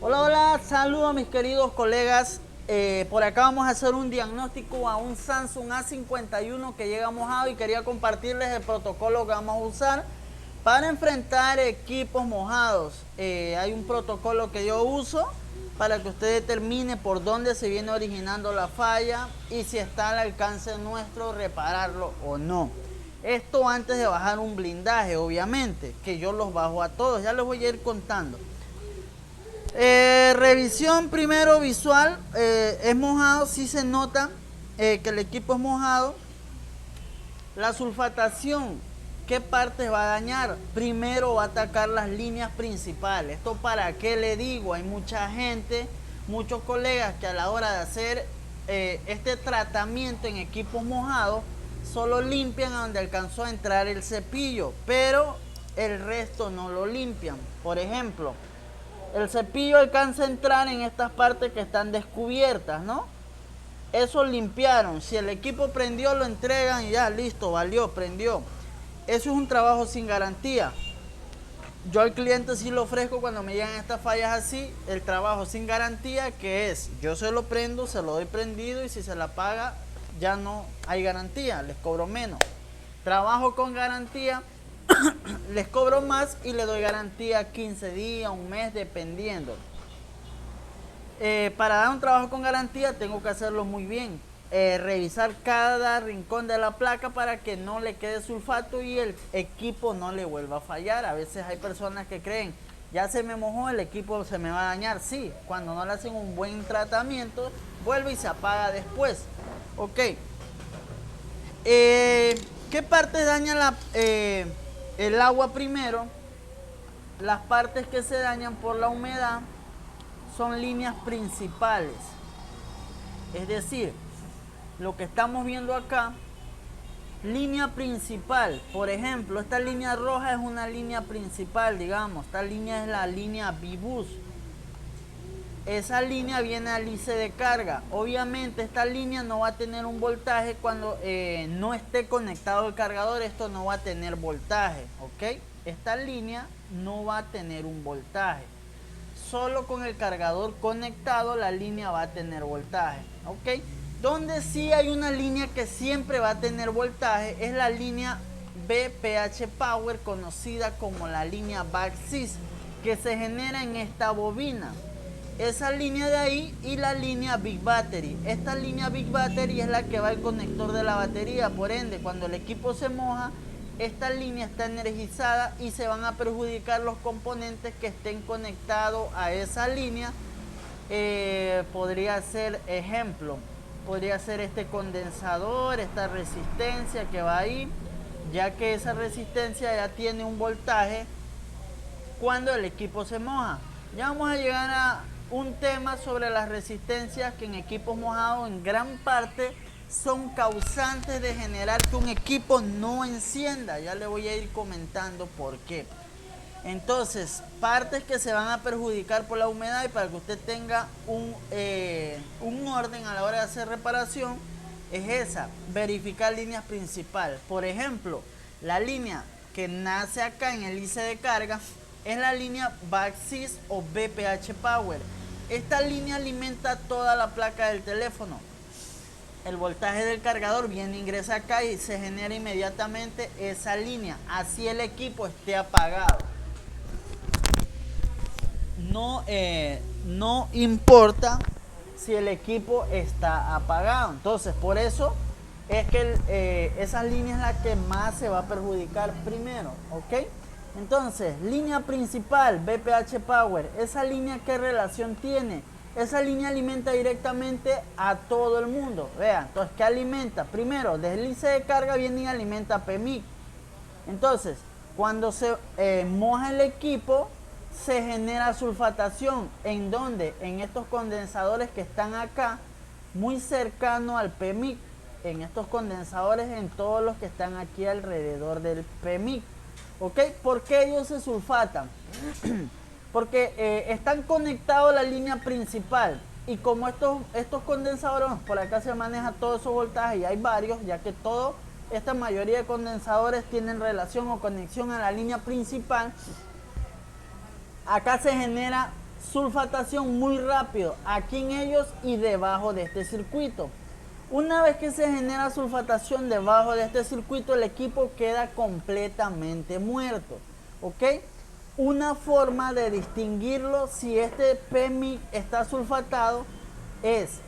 Hola, hola, saludos mis queridos colegas. Por acá vamos a hacer un diagnóstico a un Samsung A51 que llega mojado y quería compartirles el protocolo que vamos a usar para enfrentar equipos mojados. Hay un protocolo que yo uso para que usted determine por dónde se viene originando la falla y si está al alcance nuestro repararlo o no. Esto antes de bajar un blindaje, obviamente, que yo los bajo a todos, ya les voy a ir contando. Revisión primero visual, es mojado, sí se nota que el equipo es mojado. La sulfatación, ¿qué partes va a dañar? Primero va a atacar las líneas principales. ¿Esto para qué le digo? Hay mucha gente, muchos colegas que a la hora de hacer este tratamiento en equipos mojados, solo limpian a donde alcanzó a entrar el cepillo, pero el resto no lo limpian. Por ejemplo, el cepillo alcanza a entrar en estas partes que están descubiertas, ¿no? Eso limpiaron. Si el equipo prendió, lo entregan y ya, listo, valió, prendió. Eso es un trabajo sin garantía. Yo al cliente sí lo ofrezco cuando me llegan estas fallas así, el trabajo sin garantía, que es, yo se lo prendo, se lo doy prendido y si se la paga, ya no hay garantía, les cobro menos. Trabajo con garantía, les cobro más y le doy garantía 15 días, un mes, dependiendo. Para dar un trabajo con garantía tengo que hacerlo muy bien. Revisar cada rincón de la placa para que no le quede sulfato y el equipo no le vuelva a fallar. A veces hay personas que creen, ya se me mojó, el equipo se me va a dañar. Sí, cuando no le hacen un buen tratamiento, vuelve y se apaga después. Ok. ¿Qué partes daña el agua primero? Las partes que se dañan por la humedad son líneas principales. Es decir, lo que estamos viendo acá, línea principal. Por ejemplo, esta línea roja es una línea principal, digamos. Esta línea es la línea Bibus. Esa línea viene al IC de carga. Obviamente esta línea no va a tener un voltaje cuando no esté conectado el cargador. Esto no va a tener voltaje, ¿ok? Esta línea no va a tener un voltaje. Solo con el cargador conectado la línea va a tener voltaje, ¿ok? Donde sí hay una línea que siempre va a tener voltaje es la línea BPH Power, conocida como la línea Backsys, que se genera en esta bobina. Esa línea de ahí y la línea Big Battery. Esta línea Big Battery es la que va al conector de la batería. Por ende, cuando el equipo se moja, esta línea está energizada y se van a perjudicar los componentes que estén conectados a esa línea. Podría ser, ejemplo, podría ser este condensador, esta resistencia que va ahí, ya que esa resistencia ya tiene un voltaje cuando el equipo se moja. Ya vamos a llegar a un tema sobre las resistencias que en equipos mojados en gran parte son causantes de generar que un equipo no encienda. Ya le voy a ir comentando por qué. Entonces, partes que se van a perjudicar por la humedad y para que usted tenga un orden a la hora de hacer reparación es esa, verificar líneas principales. Por ejemplo, la línea que nace acá en el IC de carga es la línea Backsys o BPH Power. Esta línea alimenta toda la placa del teléfono. El voltaje del cargador viene, ingresa acá y se genera inmediatamente esa línea, así el equipo esté apagado. No importa si el equipo está apagado. Entonces, por eso es que esa línea es la que más se va a perjudicar primero, ¿ok? Entonces, línea principal, BPH Power, esa línea, ¿qué relación tiene? Esa línea alimenta directamente a todo el mundo. Vean, entonces, ¿qué alimenta? Primero, desde el IC de carga viene y alimenta PMIC. Entonces, cuando se moja el equipo, se genera sulfatación. ¿En dónde? En estos condensadores que están acá, muy cercano al PMIC. En estos condensadores, en todos los que están aquí alrededor del PMIC. ¿Ok? ¿Por qué ellos se sulfatan? Porque están conectados a la línea principal. Y como estos condensadores, por acá se maneja todo esos voltajes y hay varios, ya que esta mayoría de condensadores tienen relación o conexión a la línea principal. Acá se genera sulfatación muy rápido aquí en ellos y debajo de este circuito. Una vez que se genera sulfatación debajo de este circuito, el equipo queda completamente muerto, ¿ok? Una forma de distinguirlo si este PMIC está sulfatado es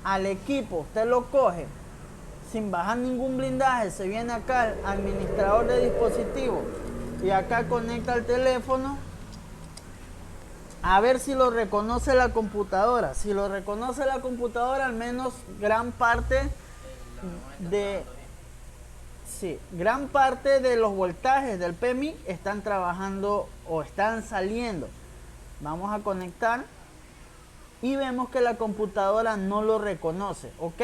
al equipo, usted lo coge sin bajar ningún blindaje, se viene acá al administrador de dispositivos y acá conecta el teléfono a ver si lo reconoce la computadora. Si lo reconoce la computadora, al menos gran parte de los voltajes del PMIC están trabajando o están saliendo. Vamos a conectar y vemos que la computadora no lo reconoce, ¿ok?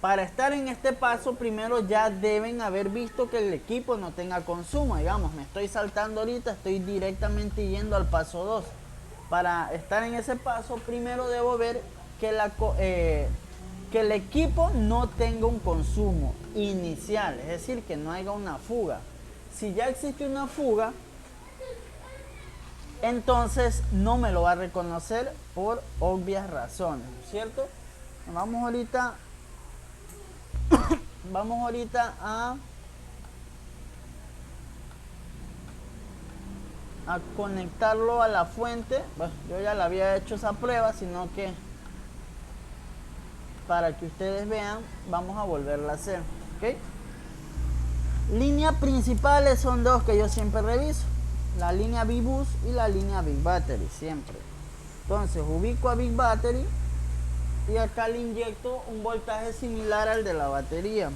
Para estar en este paso, primero ya deben haber visto que el equipo no tenga consumo. Digamos, me estoy saltando ahorita, estoy directamente yendo al paso 2. Para estar en ese paso, primero debo ver que el equipo no tenga un consumo inicial, es decir, que no haya una fuga. Si ya existe una fuga, entonces no me lo va a reconocer por obvias razones, ¿cierto? Vamos ahorita a conectarlo a la fuente. Bueno, yo ya la había hecho esa prueba, sino que para que ustedes vean, vamos a volverla a hacer, ¿ok? Líneas principales son dos que yo siempre reviso: la línea B-Bus y la línea Big Battery, siempre. Entonces ubico a Big Battery y acá le inyecto un voltaje similar al de la batería,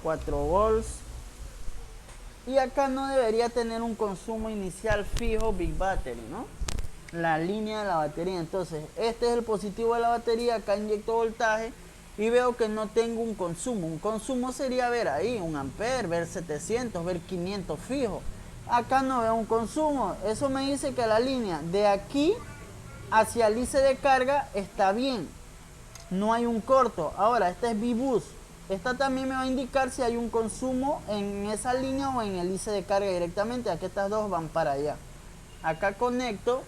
4 volts. Y acá no debería tener un consumo inicial fijo Big Battery, ¿no? La línea de la batería. Entonces, este es el positivo de la batería. Acá inyecto voltaje y veo que no tengo un consumo. Un consumo sería ver ahí 1 ampere, ver 700, ver 500 fijo. Acá no veo un consumo. Eso me dice que la línea de aquí hacia el IC de carga está bien. No hay un corto. Ahora, este es B-Bus. Esta también me va a indicar si hay un consumo en esa línea o en el IC de carga directamente. Aquí estas dos van para allá. Acá conecto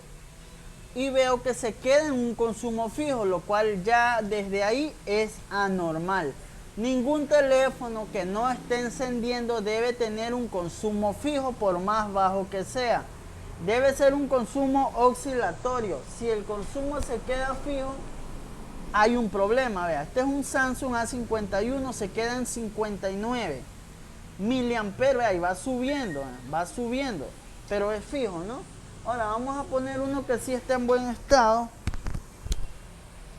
y veo que se queda en un consumo fijo, lo cual ya desde ahí es anormal. Ningún teléfono que no esté encendiendo debe tener un consumo fijo por más bajo que sea. Debe ser un consumo oscilatorio. Si el consumo se queda fijo, hay un problema. Vea, este es un Samsung A51, se queda en 59 miliamperes, vea, y va subiendo, pero es fijo, ¿no? Ahora vamos a poner uno que sí está en buen estado,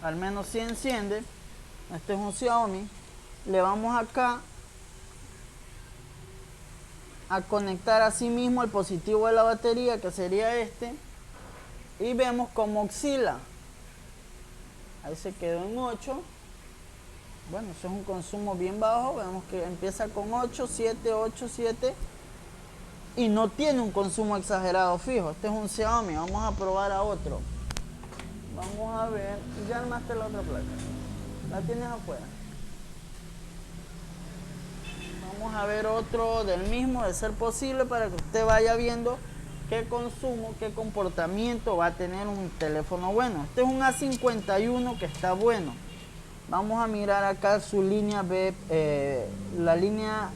al menos si enciende. Este es un Xiaomi. Le vamos acá a conectar así mismo el positivo de la batería, que sería este, y vemos cómo oscila. Ahí se quedó en 8. Bueno, eso es un consumo bien bajo. Vemos que empieza con 8, 7, 8, 7. Y no tiene un consumo exagerado fijo. Este es un Xiaomi. Vamos a probar a otro. Vamos a ver. Ya armaste la otra placa. La tienes afuera. Vamos a ver otro del mismo, de ser posible, para que usted vaya viendo qué consumo, qué comportamiento va a tener un teléfono bueno. Este es un A51 que está bueno. Vamos a mirar acá su línea B, la línea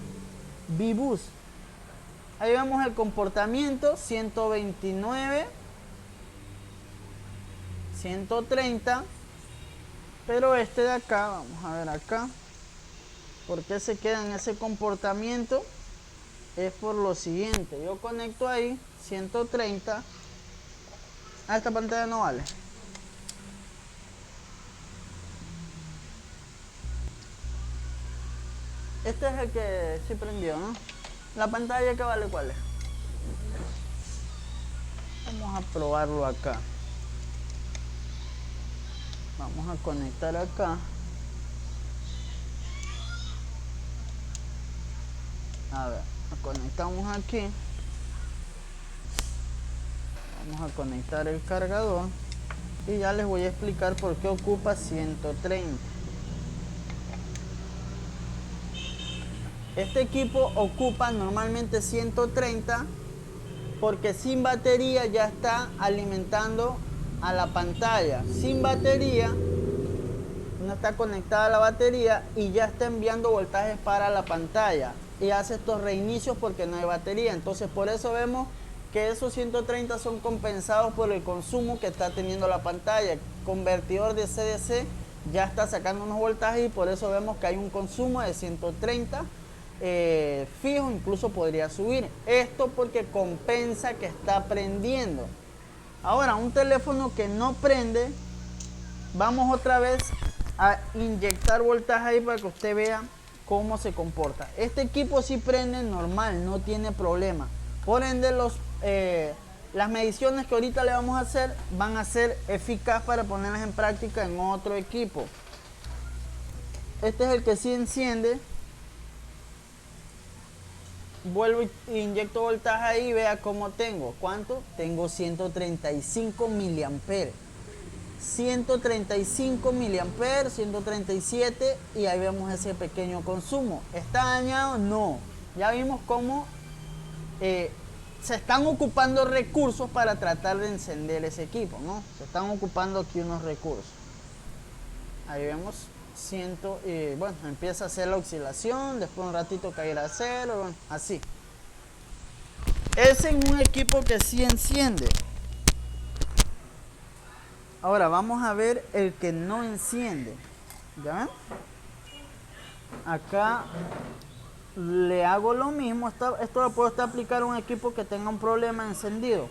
B-Bus. Ahí vemos el comportamiento: 129, 130. Pero este de acá, vamos a ver acá, ¿por qué se queda en ese comportamiento? Es por lo siguiente: yo conecto ahí 130. Esta pantalla no vale. Este es el que sí prendió, ¿no? La pantalla que vale, ¿cuál es? Vamos a probarlo acá. Vamos a conectar acá. A ver, conectamos aquí. Vamos a conectar el cargador y ya les voy a explicar por qué ocupa 130. Este equipo ocupa normalmente 130 porque sin batería ya está alimentando a la pantalla sin batería, no está conectada a la batería y ya está enviando voltajes para la pantalla y hace estos reinicios porque no hay batería. Entonces por eso vemos que esos 130 son compensados por el consumo que está teniendo la pantalla. El convertidor de CDC ya está sacando unos voltajes y por eso vemos que hay un consumo de 130 fijo, incluso podría subir. Esto porque compensa que está prendiendo. Ahora, un teléfono que no prende, vamos otra vez a inyectar voltaje ahí para que usted vea cómo se comporta. Este equipo sí prende normal, no tiene problema. Por ende, las mediciones que ahorita le vamos a hacer van a ser eficaz para ponerlas en práctica en otro equipo. Este es el que sí enciende. Vuelvo e inyecto voltaje ahí y vea cómo tengo. ¿Cuánto? Tengo 135 miliamperes. 135 miliamperes, 137 y ahí vemos ese pequeño consumo. ¿Está dañado? No. Ya vimos cómo se están ocupando recursos para tratar de encender ese equipo, ¿no? Se están ocupando aquí unos recursos. Ahí vemos bueno, empieza a hacer la oscilación, después un ratito caerá a cero, bueno, así. Es en un equipo que sí enciende. Ahora vamos a ver el que no enciende. ¿Ya ven? Acá le hago lo mismo. Esto lo puedo aplicar a un equipo que tenga un problema encendido.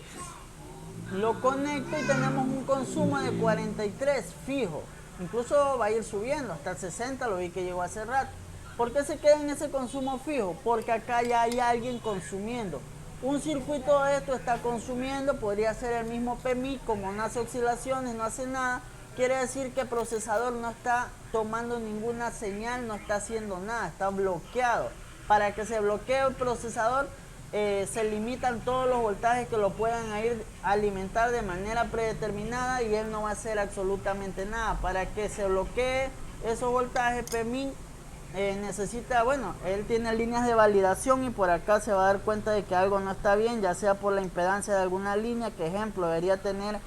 Lo conecto y tenemos un consumo de 43 fijo. Incluso va a ir subiendo hasta el 60, lo vi que llegó hace rato. ¿Por qué se queda en ese consumo fijo? Porque acá ya hay alguien consumiendo. Un circuito de esto está consumiendo, podría ser el mismo PMI, como no hace oscilaciones, no hace nada. Quiere decir que el procesador no está tomando ninguna señal, no está haciendo nada, está bloqueado. Para que se bloquee el procesador, se limitan todos los voltajes que lo puedan ir a alimentar de manera predeterminada y él no va a hacer absolutamente nada. Para que se bloquee esos voltajes, PMI necesita, bueno, él tiene líneas de validación y por acá se va a dar cuenta de que algo no está bien, ya sea por la impedancia de alguna línea, que ejemplo debería tener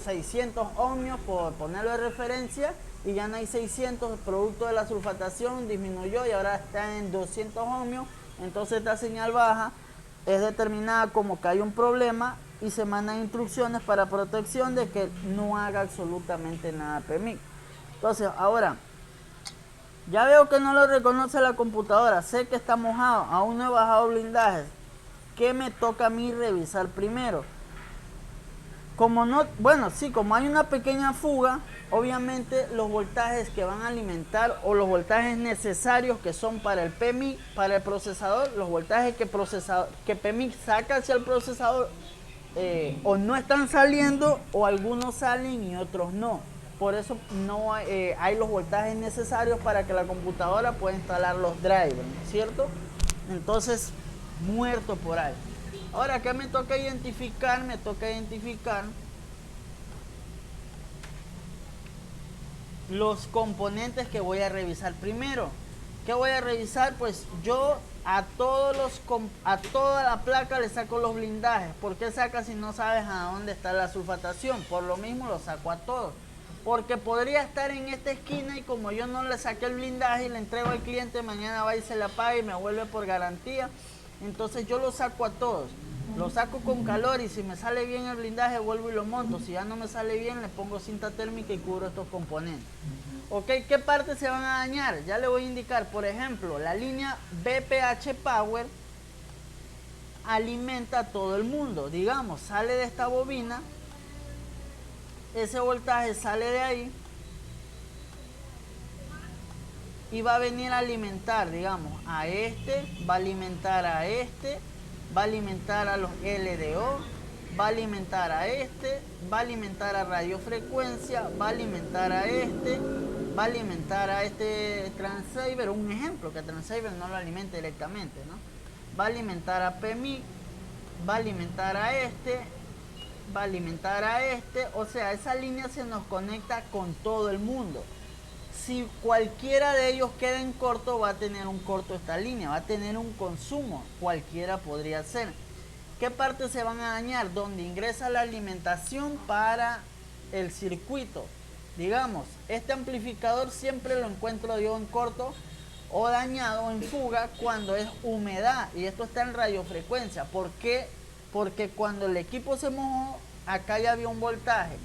600 ohmios por ponerlo de referencia y ya no hay 600, producto de la sulfatación disminuyó y ahora está en 200 ohmios, entonces esta señal baja es determinada como que hay un problema y se mandan instrucciones para protección de que no haga absolutamente nada PMIC. Entonces ahora ya veo que no lo reconoce la computadora, sé que está mojado, aún no he bajado blindaje. ¿Qué me toca a mí revisar primero? Como no, bueno, sí, como hay una pequeña fuga, obviamente los voltajes que van a alimentar o los voltajes necesarios que son para el PMI, para el procesador, los voltajes que PMI saca hacia el procesador o no están saliendo o algunos salen y otros no. Por eso no hay los voltajes necesarios para que la computadora pueda instalar los drivers, ¿no es cierto? Entonces, muerto por ahí. Ahora, ¿qué me toca identificar? Me toca identificar los componentes que voy a revisar primero. ¿Qué voy a revisar? Pues yo a toda la placa le saco los blindajes. ¿Por qué sacas si no sabes a dónde está la sulfatación? Por lo mismo lo saco a todos. Porque podría estar en esta esquina y como yo no le saqué el blindaje y le entrego al cliente, mañana va y se le apaga y me vuelve por garantía. Entonces yo lo saco a todos, lo saco con calor y si me sale bien el blindaje vuelvo y lo monto. Si ya no me sale bien le pongo cinta térmica y cubro estos componentes. Ok, ¿qué partes se van a dañar? Ya le voy a indicar, por ejemplo, la línea BPH Power alimenta a todo el mundo. Digamos, sale de esta bobina, ese voltaje sale de ahí y va a venir a alimentar, digamos, a este, va a alimentar a este, va a alimentar a los LDO, va a alimentar a este, va a alimentar a radiofrecuencia, va a alimentar a este, va a alimentar a este transceiver, un ejemplo que transceiver no lo alimenta directamente, ¿no? Va a alimentar a PMI, va a alimentar a este, va a alimentar a este, o sea, esa línea se nos conecta con todo el mundo. Si cualquiera de ellos queda en corto, va a tener un corto esta línea, va a tener un consumo, cualquiera podría ser. ¿Qué partes se van a dañar? Donde ingresa la alimentación para el circuito. Digamos, este amplificador siempre lo encuentro yo en corto o dañado o en fuga cuando es humedad, y esto está en radiofrecuencia. ¿Por qué? Porque cuando el equipo se mojó, acá ya había un voltaje.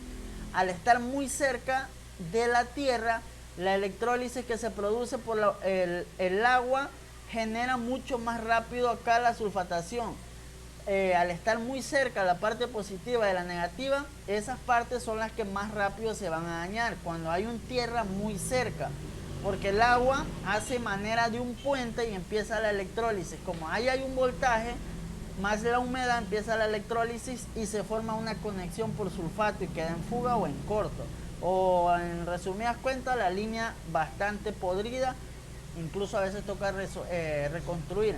Al estar muy cerca de la tierra, la electrólisis que se produce por el agua genera mucho más rápido acá la sulfatación. Al estar muy cerca la parte positiva de la negativa, esas partes son las que más rápido se van a dañar cuando hay un tierra muy cerca, porque el agua hace manera de un puente y empieza la electrólisis. Como ahí hay un voltaje más la humedad, empieza la electrólisis y se forma una conexión por sulfato y queda en fuga o en corto, o en resumidas cuentas la línea bastante podrida. Incluso a veces toca reconstruir.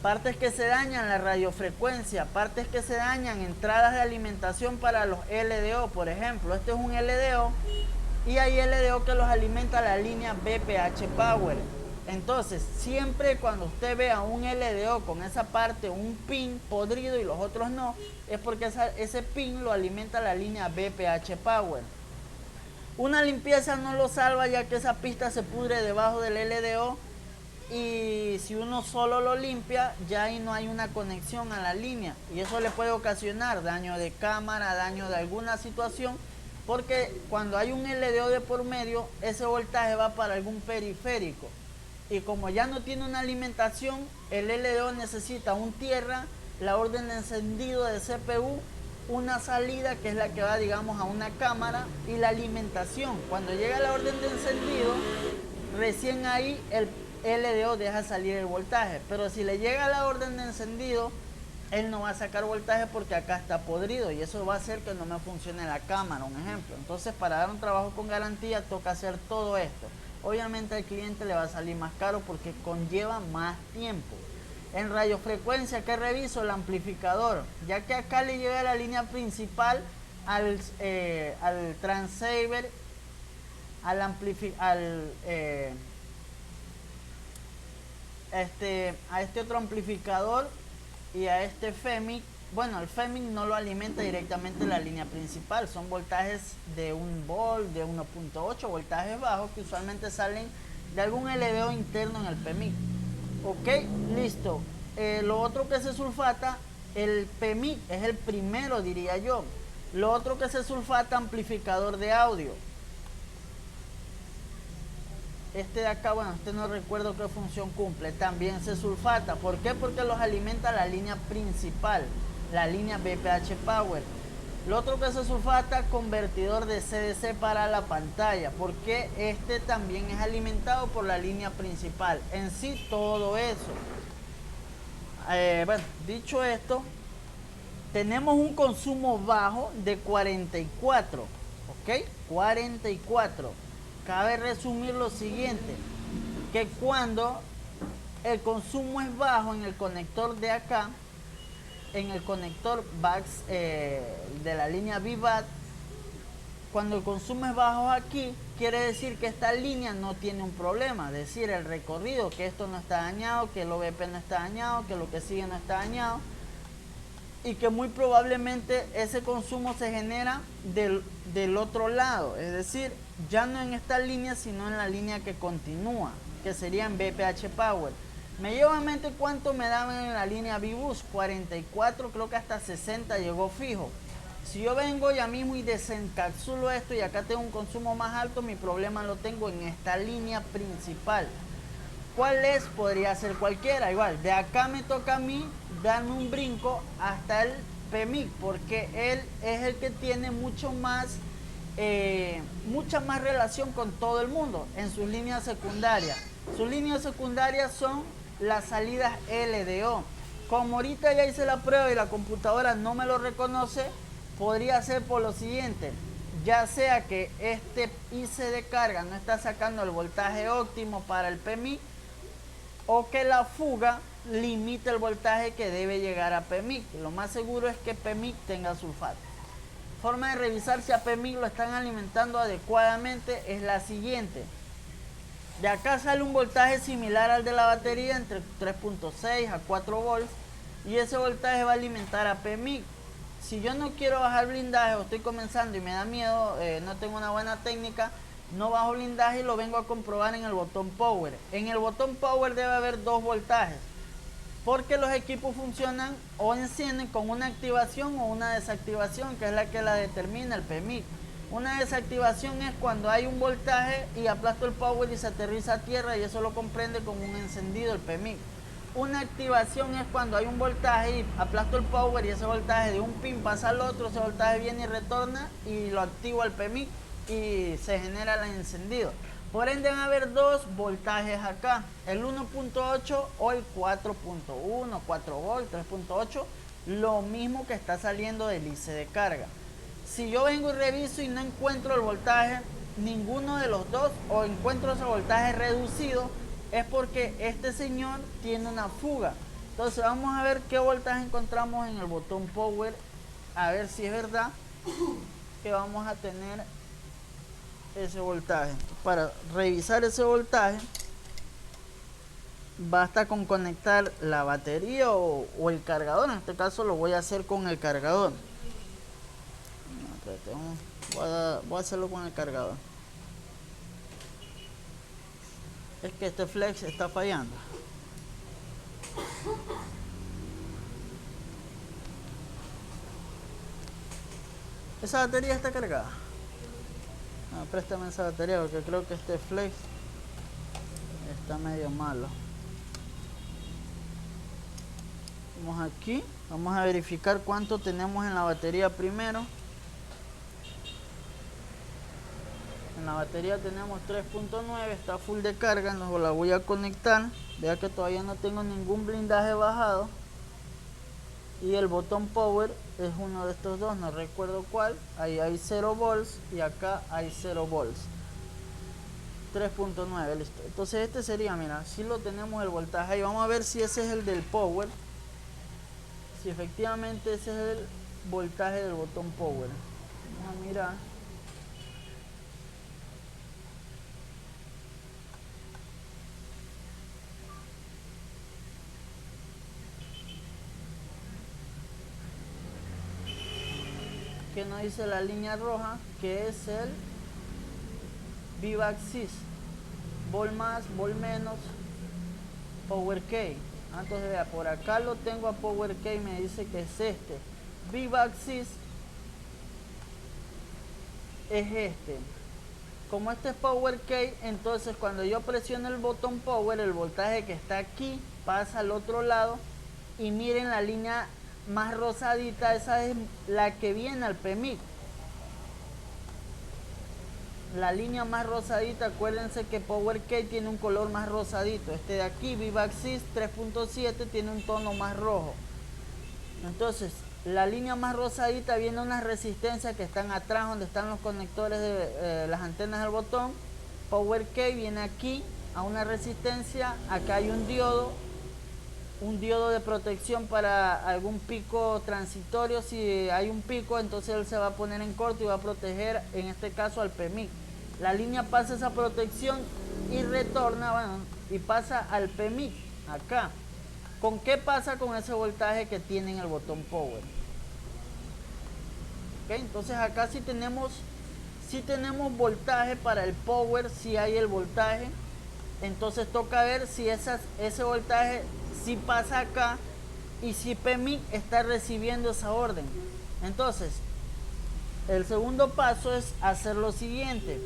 Partes que se dañan, la radiofrecuencia, partes que se dañan, entradas de alimentación para los LDO, por ejemplo. Este es un LDO y hay LDO que los alimenta la línea BPH Power. Entonces, siempre cuando usted vea un LDO con esa parte, un pin podrido y los otros no, es porque ese pin lo alimenta la línea BPH Power. Una limpieza no lo salva, ya que esa pista se pudre debajo del LDO, y si uno solo lo limpia, ya ahí no hay una conexión a la línea y eso le puede ocasionar daño de cámara, daño de alguna situación, porque cuando hay un LDO de por medio, ese voltaje va para algún periférico y como ya no tiene una alimentación, el LDO necesita un tierra, la orden de encendido de CPU, una salida que es la que va, digamos, a una cámara, y la alimentación. Cuando llega la orden de encendido, recién ahí el LDO deja salir el voltaje, pero si le llega la orden de encendido, él no va a sacar voltaje porque acá está podrido y eso va a hacer que no me funcione la cámara, un ejemplo. Entonces, para dar un trabajo con garantía toca hacer todo esto. Obviamente al cliente le va a salir más caro porque conlleva más tiempo. En radiofrecuencia, ¿qué reviso? El amplificador, ya que acá le llega la línea principal al transceiver, a este otro amplificador y a este FEMIC. Bueno, el FEMIC no lo alimenta directamente la línea principal, son voltajes de 1 volt, de 1.8, voltajes bajos que usualmente salen de algún LDO interno en el PMIC. Ok, listo. Lo otro que se sulfata, el PMIC es el primero, diría yo. Lo otro que se sulfata, amplificador de audio. Este de acá, bueno, este no recuerdo qué función cumple, también se sulfata. ¿Por qué? Porque los alimenta la línea principal, la línea BPH Power. Lo otro que se sulfata, convertidor de CDC para la pantalla, porque este también es alimentado por la línea principal. En sí, todo eso. Bueno, dicho esto, tenemos un consumo bajo de 44, ¿ok? 44. Cabe resumir lo siguiente, que cuando el consumo es bajo en el conector de acá, en el conector VAX de la línea VBAT, cuando el consumo es bajo aquí, quiere decir que esta línea no tiene un problema, es decir, el recorrido, que esto no está dañado, que el OVP no está dañado, que lo que sigue no está dañado, y que muy probablemente ese consumo se genera del otro lado, es decir, ya no en esta línea, sino en la línea que continúa, que sería en BPH Power. Me llevo a mente cuánto me daban en la línea VBus, 44, creo que hasta 60 llegó fijo. Si yo vengo ya mismo y desencapsulo esto y acá tengo un consumo más alto, mi problema lo tengo en esta línea principal. ¿Cuál es? Podría ser cualquiera, igual. De acá me toca a mí darme un brinco hasta el PMIC, porque él es el que tiene mucha más relación con todo el mundo en sus líneas secundarias. Sus líneas secundarias son las salidas LDO. Como ahorita ya hice la prueba y la computadora no me lo reconoce, podría ser por lo siguiente: ya sea que este IC de carga no está sacando el voltaje óptimo para el PMIC, o que la fuga limite el voltaje que debe llegar a PMIC. Lo más seguro es que PMIC tenga sulfato. Forma de revisar si a PMIC lo están alimentando adecuadamente es la siguiente. De acá sale un voltaje similar al de la batería, entre 3.6 a 4 volts. y ese voltaje va a alimentar a PMIC. Si yo no quiero bajar blindaje o estoy comenzando y me da miedo, no tengo una buena técnica, no bajo blindaje y lo vengo a comprobar en el botón power. En el botón power debe haber 2 voltajes, porque los equipos funcionan o encienden con una activación o una desactivación, que es la que la determina el PMIC. Una desactivación es cuando hay un voltaje y aplasto el power y se aterriza a tierra, y eso lo comprende como un encendido el PMIC. Una activación es cuando hay un voltaje y aplasto el power y ese voltaje de un pin pasa al otro, ese voltaje viene y retorna y lo activo al PMIC y se genera el encendido. Por ende van a haber 2 voltajes acá, el 1.8 o el 4.1, 4 volt, 3.8, lo mismo que está saliendo del IC de carga. Si yo vengo y reviso y no encuentro el voltaje, ninguno de los dos, o encuentro ese voltaje reducido, es porque este señor tiene una fuga. Entonces vamos a ver qué voltaje encontramos en el botón power, a ver si es verdad que vamos a tener ese voltaje. Para revisar ese voltaje basta con conectar la batería o el cargador. En este caso lo voy a hacer con el cargador. Voy a hacerlo con el cargador. Es que este flex está fallando. Esa batería está cargada. No, préstame esa batería porque creo que este flex está medio malo. Vamos aquí, vamos a verificar cuánto tenemos en la batería primero. En la batería tenemos 3.9, está full de carga, nos la voy a conectar. Vea que todavía no tengo ningún blindaje bajado. Y el botón power es uno de estos dos, no recuerdo cuál. Ahí hay 0 volts y acá hay 0 volts. 3.9, listo. Entonces este sería, mira, si lo tenemos el voltaje. Y vamos a ver si ese es el del power. Si efectivamente ese es el voltaje del botón power. Vamos a mirar. Que nos dice la línea roja, que es el V-axis, vol más, vol menos, power key. Entonces vea, por acá lo tengo a power key, me dice que es este. V-axis es este. Como este es power key, entonces cuando yo presiono el botón power, el voltaje que está aquí pasa al otro lado. Y miren la línea más rosadita, esa es la que viene al PMIC. La línea más rosadita, acuérdense que Power Key tiene un color más rosadito. Este de aquí, V-axis 3.7, tiene un tono más rojo. Entonces, la línea más rosadita viene unas resistencias que están atrás, donde están los conectores de las antenas del botón. Power Key viene aquí a una resistencia, acá hay un diodo de protección para algún pico transitorio. Si hay un pico, entonces él se va a poner en corto y va a proteger, en este caso, al PMIC. La línea pasa esa protección y retorna, bueno, y pasa al PMIC acá. ¿Con qué pasa con ese voltaje que tiene en el botón power? ¿Okay? Entonces acá sí tenemos voltaje para el power, si hay el voltaje. Entonces toca ver si ese voltaje si pasa acá y si PMIC está recibiendo esa orden. Entonces el segundo paso es hacer lo siguiente.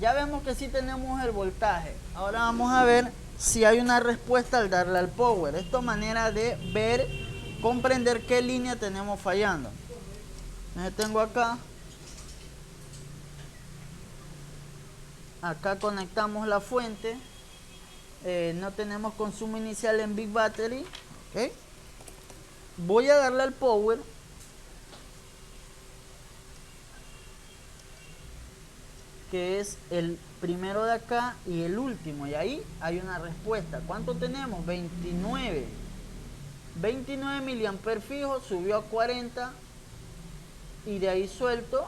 Ya vemos que sí tenemos el voltaje. Ahora vamos a ver si hay una respuesta al darle al power. Esto es manera de ver, comprender qué línea tenemos fallando. Me tengo acá conectamos la fuente. No tenemos consumo inicial en Big Battery. ¿Okay? Voy a darle al power. Que es el primero de acá y el último. Y ahí hay una respuesta. ¿Cuánto tenemos? 29. 29 miliamperes fijo. Subió a 40. Y de ahí suelto.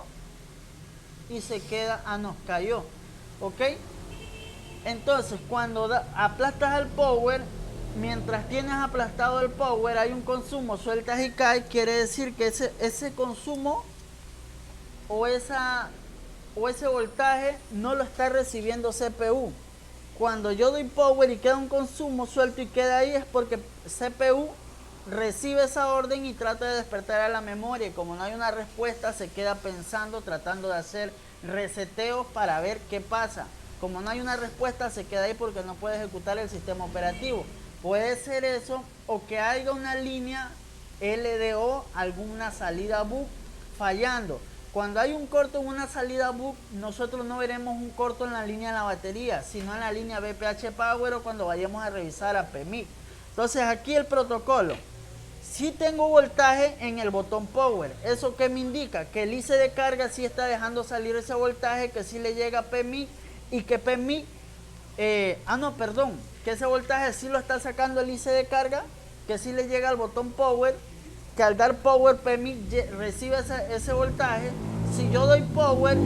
Y se queda. Nos cayó. ¿Ok? Entonces, cuando aplastas al power, mientras tienes aplastado el power, hay un consumo, sueltas y cae, quiere decir que ese consumo o, o ese voltaje no lo está recibiendo CPU. Cuando yo doy power y queda un consumo suelto y queda ahí, es porque CPU recibe esa orden y trata de despertar a la memoria, y como no hay una respuesta se queda pensando, tratando de hacer reseteos para ver qué pasa. Como no hay una respuesta se queda ahí porque no puede ejecutar el sistema operativo. Puede ser eso, o que haya una línea LDO, alguna salida bus fallando. Cuando hay un corto en una salida bus, nosotros no veremos un corto en la línea de la batería, sino en la línea BPH Power o cuando vayamos a revisar a PMIC. Entonces aquí el protocolo: si tengo voltaje en el botón power, ¿eso qué me indica? Que el IC de carga sí está dejando salir ese voltaje, que sí le llega a PMIC, y que PMIC, que ese voltaje sí lo está sacando el IC de carga, que sí le llega al botón power, que al dar power PMIC recibe ese voltaje. Si yo doy power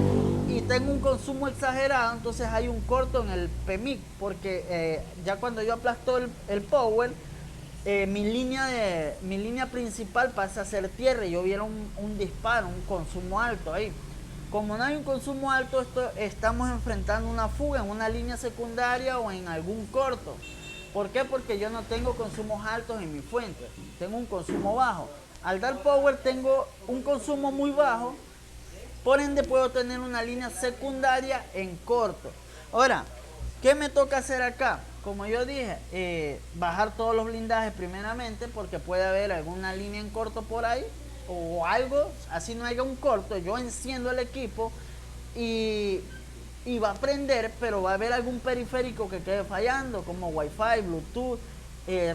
y tengo un consumo exagerado, entonces hay un corto en el PMIC, porque ya cuando yo aplasto el power, mi línea principal pasa a ser tierra y yo viera un disparo, un consumo alto ahí. Como no hay un consumo alto, estamos enfrentando una fuga en una línea secundaria o en algún corto. ¿Por qué? Porque yo no tengo consumos altos en mi fuente, tengo un consumo bajo. Al dar power tengo un consumo muy bajo, por ende puedo tener una línea secundaria en corto. Ahora, ¿qué me toca hacer acá? Como yo dije, bajar todos los blindajes primeramente, porque puede haber alguna línea en corto por ahí o algo, así no haya un corto, yo enciendo el equipo y va a prender, pero va a haber algún periférico que quede fallando, como Wi-Fi, Bluetooth,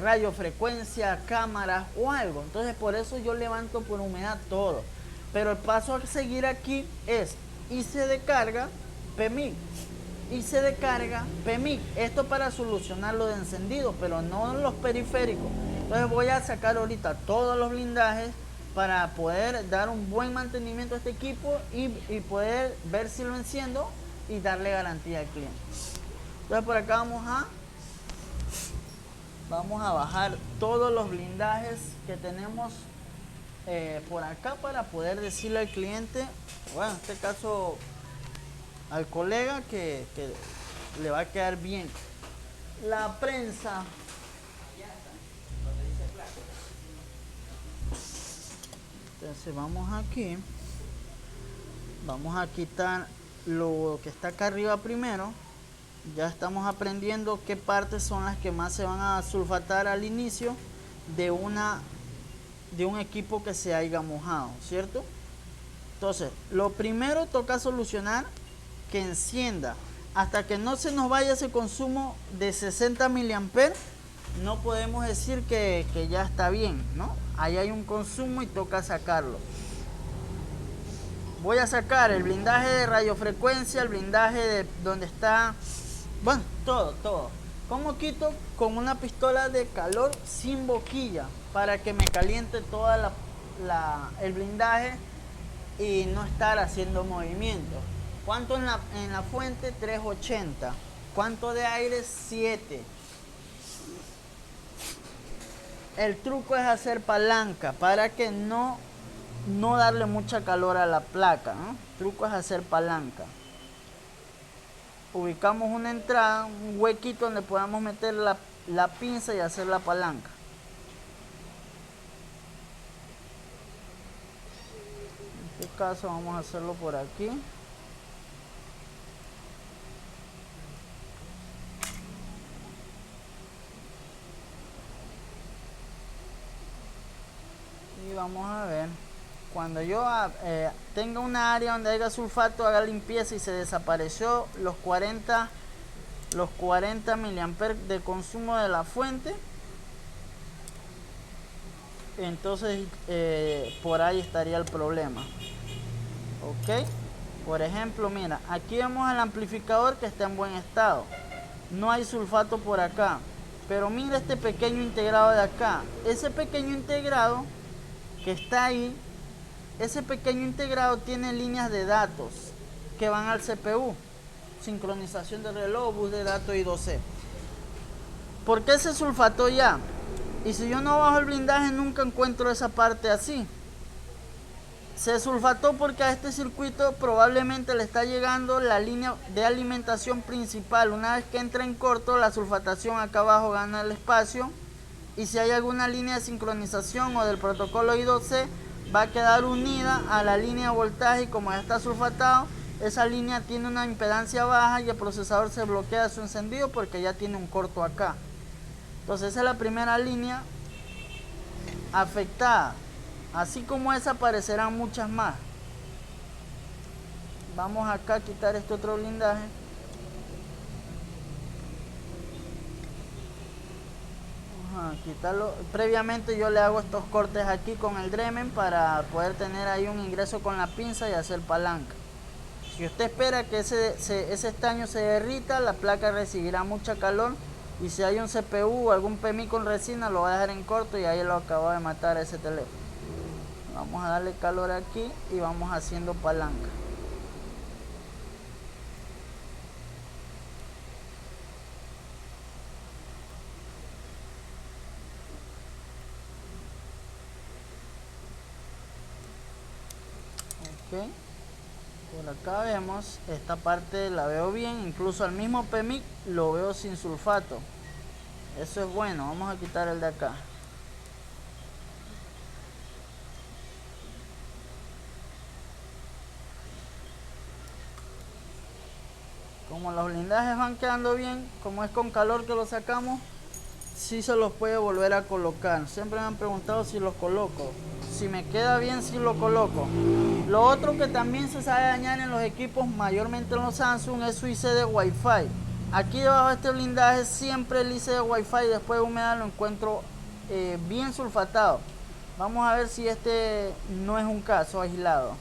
radiofrecuencia, cámaras o algo. Entonces por eso yo levanto por humedad todo. Pero el paso a seguir aquí es IC de carga, PMIC. IC de carga, PMIC. Esto para solucionar lo de encendido, pero no los periféricos. Entonces voy a sacar ahorita todos los blindajes para poder dar un buen mantenimiento a este equipo y poder ver si lo enciendo y darle garantía al cliente. Entonces por acá vamos a bajar todos los blindajes que tenemos por acá para poder decirle al cliente, bueno, en este caso al colega, que le va a quedar bien. La prensa. Entonces vamos aquí. Vamos a quitar lo que está acá arriba primero. Ya estamos aprendiendo qué partes son las que más se van a sulfatar al inicio de un equipo que se haya mojado, ¿cierto? Entonces, lo primero toca solucionar que encienda. Hasta que no se nos vaya ese consumo de 60 miliamperes, no podemos decir que ya está bien, ¿no? Ahí hay un consumo y toca sacarlo. Voy a sacar el blindaje de radiofrecuencia, el blindaje de donde está, bueno, todo. ¿Cómo quito? Con una pistola de calor sin boquilla, para que me caliente toda el blindaje y no estar haciendo movimiento. ¿Cuánto en la fuente? 380. ¿Cuánto de aire? 7. El truco es hacer palanca para que no darle mucha calor a la placa, ¿no? El truco es hacer palanca. Ubicamos una entrada, un huequito donde podamos meter la pinza y hacer la palanca. En este caso vamos a hacerlo por aquí. Y vamos a ver, cuando yo tenga una área donde haya sulfato, haga limpieza y se desapareció los 40 miliamperes de consumo de la fuente, entonces por ahí estaría el problema. Ok, por ejemplo, mira, aquí vemos al amplificador que está en buen estado, no hay sulfato por acá, pero mira este pequeño integrado de acá. Ese pequeño integrado que está ahí, ese pequeño integrado tiene líneas de datos que van al CPU, sincronización de reloj, bus de datos I2C. ¿Por qué se sulfató ya? Y si yo no bajo el blindaje nunca encuentro esa parte así. Se sulfató porque a este circuito probablemente le está llegando la línea de alimentación principal. Una vez que entra en corto, la sulfatación acá abajo gana el espacio. Y si hay alguna línea de sincronización o del protocolo I2C, va a quedar unida a la línea de voltaje. Y como ya está sulfatado, esa línea tiene una impedancia baja y el procesador se bloquea su encendido porque ya tiene un corto acá. Entonces esa es la primera línea afectada. Así como esa aparecerán muchas más. Vamos acá a quitar este otro blindaje. Vamos a quitarlo. Previamente yo le hago estos cortes aquí con el Dremen para poder tener ahí un ingreso con la pinza y hacer palanca. Si usted espera que ese estaño se derrita, la placa recibirá mucha calor. Y si hay un CPU o algún PMI con resina, lo va a dejar en corto y ahí lo acabo de matar a ese teléfono. Vamos a darle calor aquí y vamos haciendo palanca. Ok. Por acá vemos, esta parte la veo bien, incluso al mismo PMIC lo veo sin sulfato. Eso es bueno, vamos a quitar el de acá. Como los blindajes van quedando bien, como es con calor que los sacamos, sí se los puede volver a colocar. Siempre me han preguntado si los coloco. Si me queda bien, sí lo coloco. Lo otro que también se sabe dañar en los equipos, mayormente en los Samsung, es su IC de Wi-Fi. Aquí debajo de este blindaje siempre el IC de Wi-Fi después de humedad lo encuentro bien sulfatado. Vamos a ver si este no es un caso aislado.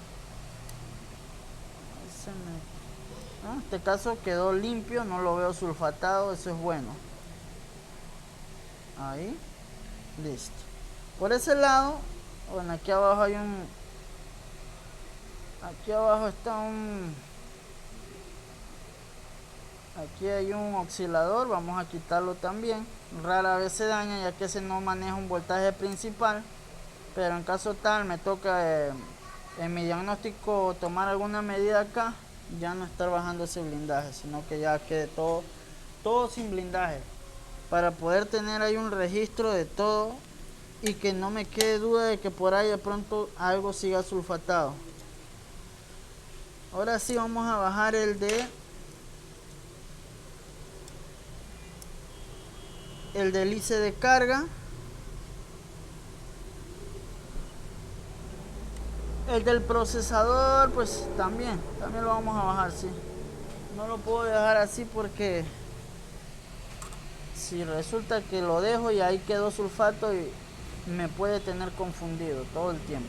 En este caso quedó limpio, no lo veo sulfatado, eso es bueno. Ahí, listo. Por ese lado, bueno, aquí abajo hay aquí abajo está aquí hay un oscilador, vamos a quitarlo también. Rara vez se daña ya que ese no maneja un voltaje principal, pero en caso tal me toca en mi diagnóstico tomar alguna medida acá, ya no estar bajando ese blindaje, sino que ya quede todo sin blindaje, para poder tener ahí un registro de todo y que no me quede duda de que por ahí de pronto algo siga sulfatado. Ahora sí vamos a bajar el del IC de carga. El del procesador pues también lo vamos a bajar, sí. No lo puedo dejar así porque si resulta que lo dejo y ahí quedó sulfato y me puede tener confundido todo el tiempo.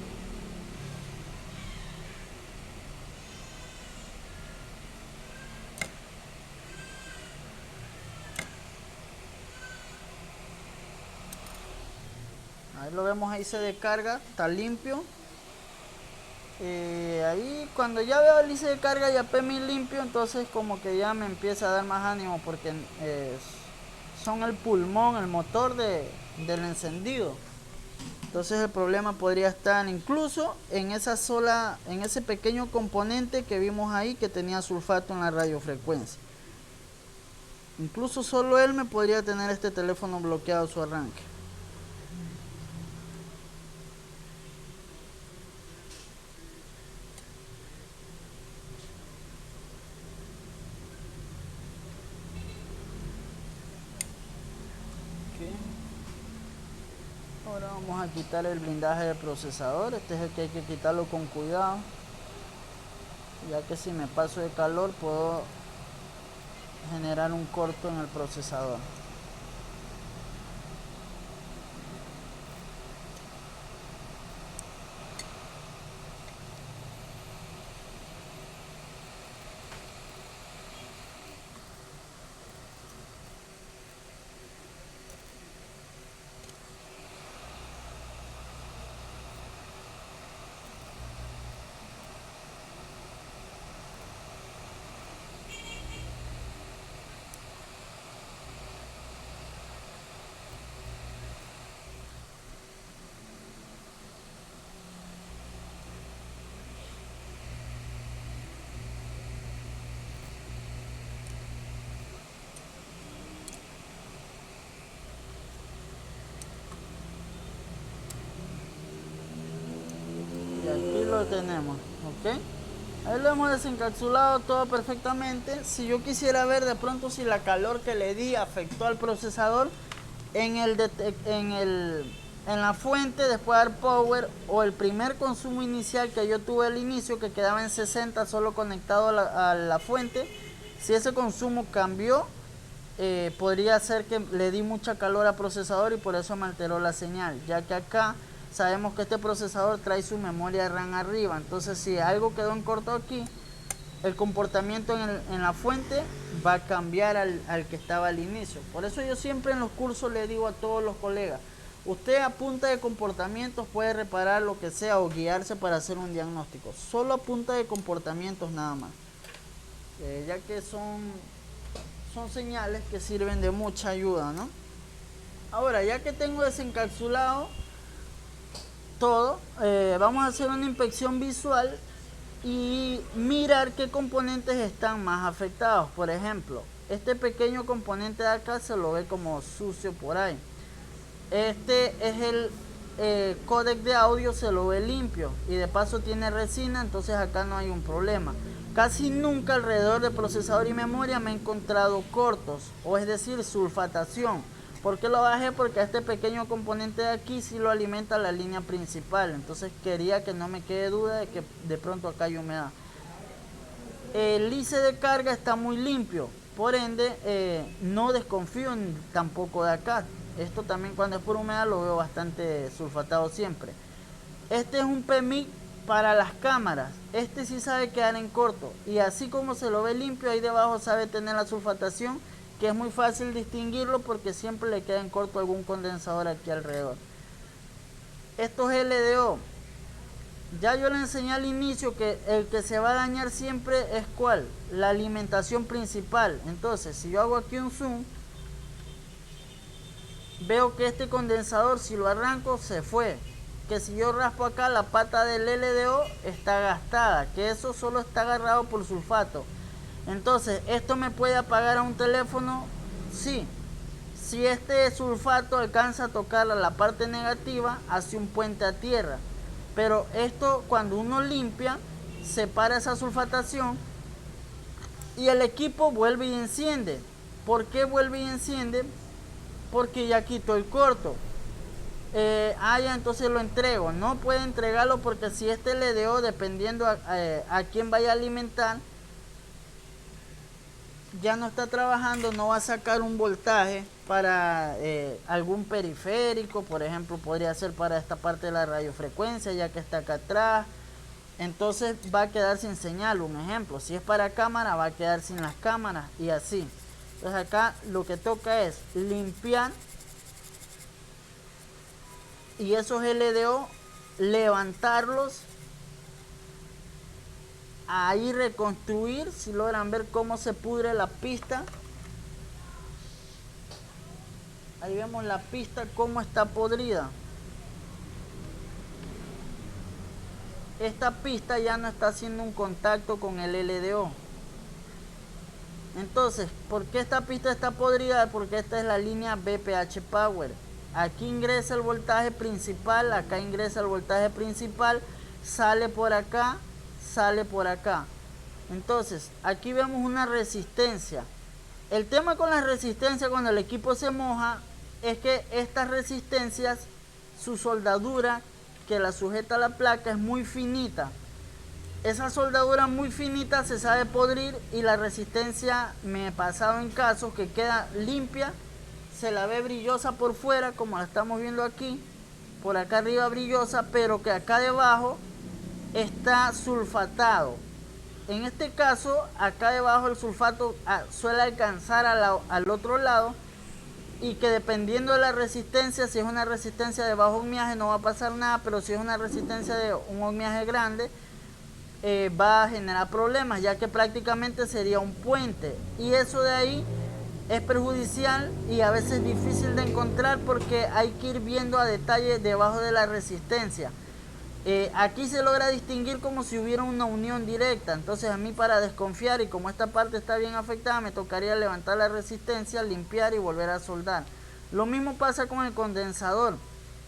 Ahí lo vemos, ahí se descarga, está limpio. Ahí cuando ya veo el IC de carga y a PMI limpio, entonces como que ya me empieza a dar más ánimo porque son el pulmón, el motor del encendido. Entonces el problema podría estar incluso en en ese pequeño componente que vimos ahí que tenía sulfato en la radiofrecuencia. Incluso solo él me podría tener este teléfono bloqueado su arranque. Ahora vamos a quitar el blindaje del procesador. Este es el que hay que quitarlo con cuidado, ya que si me paso de calor puedo generar un corto en el procesador. aquí lo tenemos, ¿ok? Ahí lo hemos desencapsulado todo perfectamente. Si yo quisiera ver de pronto si la calor que le di afectó al procesador en la fuente, después de dar power, o el primer consumo inicial que yo tuve al inicio, que quedaba en 60 solo conectado a la fuente, si ese consumo cambió, podría ser que le di mucha calor al procesador y por eso me alteró la señal, ya que acá sabemos que este procesador trae su memoria RAM arriba. Entonces si algo quedó en corto aquí, el comportamiento en la fuente va a cambiar al que estaba al inicio. Por eso yo siempre en los cursos le digo a todos los colegas, usted a punta de comportamientos puede reparar lo que sea o guiarse para hacer un diagnóstico. Solo a punta de comportamientos nada más. Ya que son señales que sirven de mucha ayuda, ¿no? Ahora, ya que tengo desencapsulado todo, vamos a hacer una inspección visual y mirar qué componentes están más afectados. Por ejemplo, este pequeño componente de acá se lo ve como sucio por ahí. Este es el códec de audio, se lo ve limpio y de paso tiene resina, entonces acá no hay un problema. Casi nunca alrededor de procesador y memoria me he encontrado cortos, o es decir, sulfatación. ¿Por qué lo bajé? Porque este pequeño componente de aquí sí lo alimenta la línea principal. Entonces quería que no me quede duda de que de pronto acá hay humedad. El IC de carga está muy limpio, por ende no desconfío tampoco de acá. Esto también cuando es por humedad lo veo bastante sulfatado siempre. Este es un PMIC para las cámaras. Este sí sabe quedar en corto. Y así como se lo ve limpio, ahí debajo sabe tener la sulfatación, que es muy fácil distinguirlo porque siempre le queda en corto algún condensador aquí alrededor. Estos LDO, ya yo le enseñé al inicio que el que se va a dañar siempre es ¿cuál? La alimentación principal. Entonces, si yo hago aquí un zoom, veo que este condensador, si lo arranco, se fue. Que si yo raspo acá, la pata del LDO está gastada, que eso solo está agarrado por sulfato. Entonces, ¿esto me puede apagar a un teléfono? Sí. Si este sulfato alcanza a tocar la parte negativa, hace un puente a tierra. Pero esto, cuando uno limpia, separa esa sulfatación y el equipo vuelve y enciende. ¿Por qué vuelve y enciende? Porque ya quitó el corto. Ya entonces lo entrego. No puede entregarlo porque si este LDO, dependiendo a quién vaya a alimentar, ya no está trabajando, no va a sacar un voltaje para algún periférico. Por ejemplo, podría ser para esta parte de la radiofrecuencia, ya que está acá atrás. Entonces va a quedar sin señal. Un ejemplo, si es para cámara, va a quedar sin las cámaras y así. Entonces acá lo que toca es limpiar y esos LDO levantarlos, ahí reconstruir. Si logran ver cómo se pudre la pista, ahí vemos la pista cómo está podrida. Esta pista ya no está haciendo un contacto con el LDO. Entonces, ¿por qué esta pista está podrida? Porque esta es la línea BPH Power. Aquí ingresa el voltaje principal, acá ingresa el voltaje principal, sale por acá, sale por acá. Entonces, aquí vemos una resistencia. El tema con la resistencia cuando el equipo se moja es que estas resistencias, su soldadura que la sujeta a la placa es muy finita. Esa soldadura muy finita se sabe podrir y la resistencia, me he pasado en casos que queda limpia, se la ve brillosa por fuera como la estamos viendo aquí, por acá arriba brillosa, pero que acá debajo está sulfatado. En este caso, acá debajo el sulfato suele alcanzar al otro lado y que dependiendo de la resistencia, si es una resistencia de bajo ohmiaje no va a pasar nada, pero si es una resistencia de un ohmiaje grande, va a generar problemas, ya que prácticamente sería un puente y eso de ahí es perjudicial y a veces difícil de encontrar porque hay que ir viendo a detalle debajo de la resistencia. Aquí se logra distinguir como si hubiera una unión directa. Entonces a mí, para desconfiar y como esta parte está bien afectada, me tocaría levantar la resistencia, limpiar y volver a soldar. Lo mismo pasa con el condensador.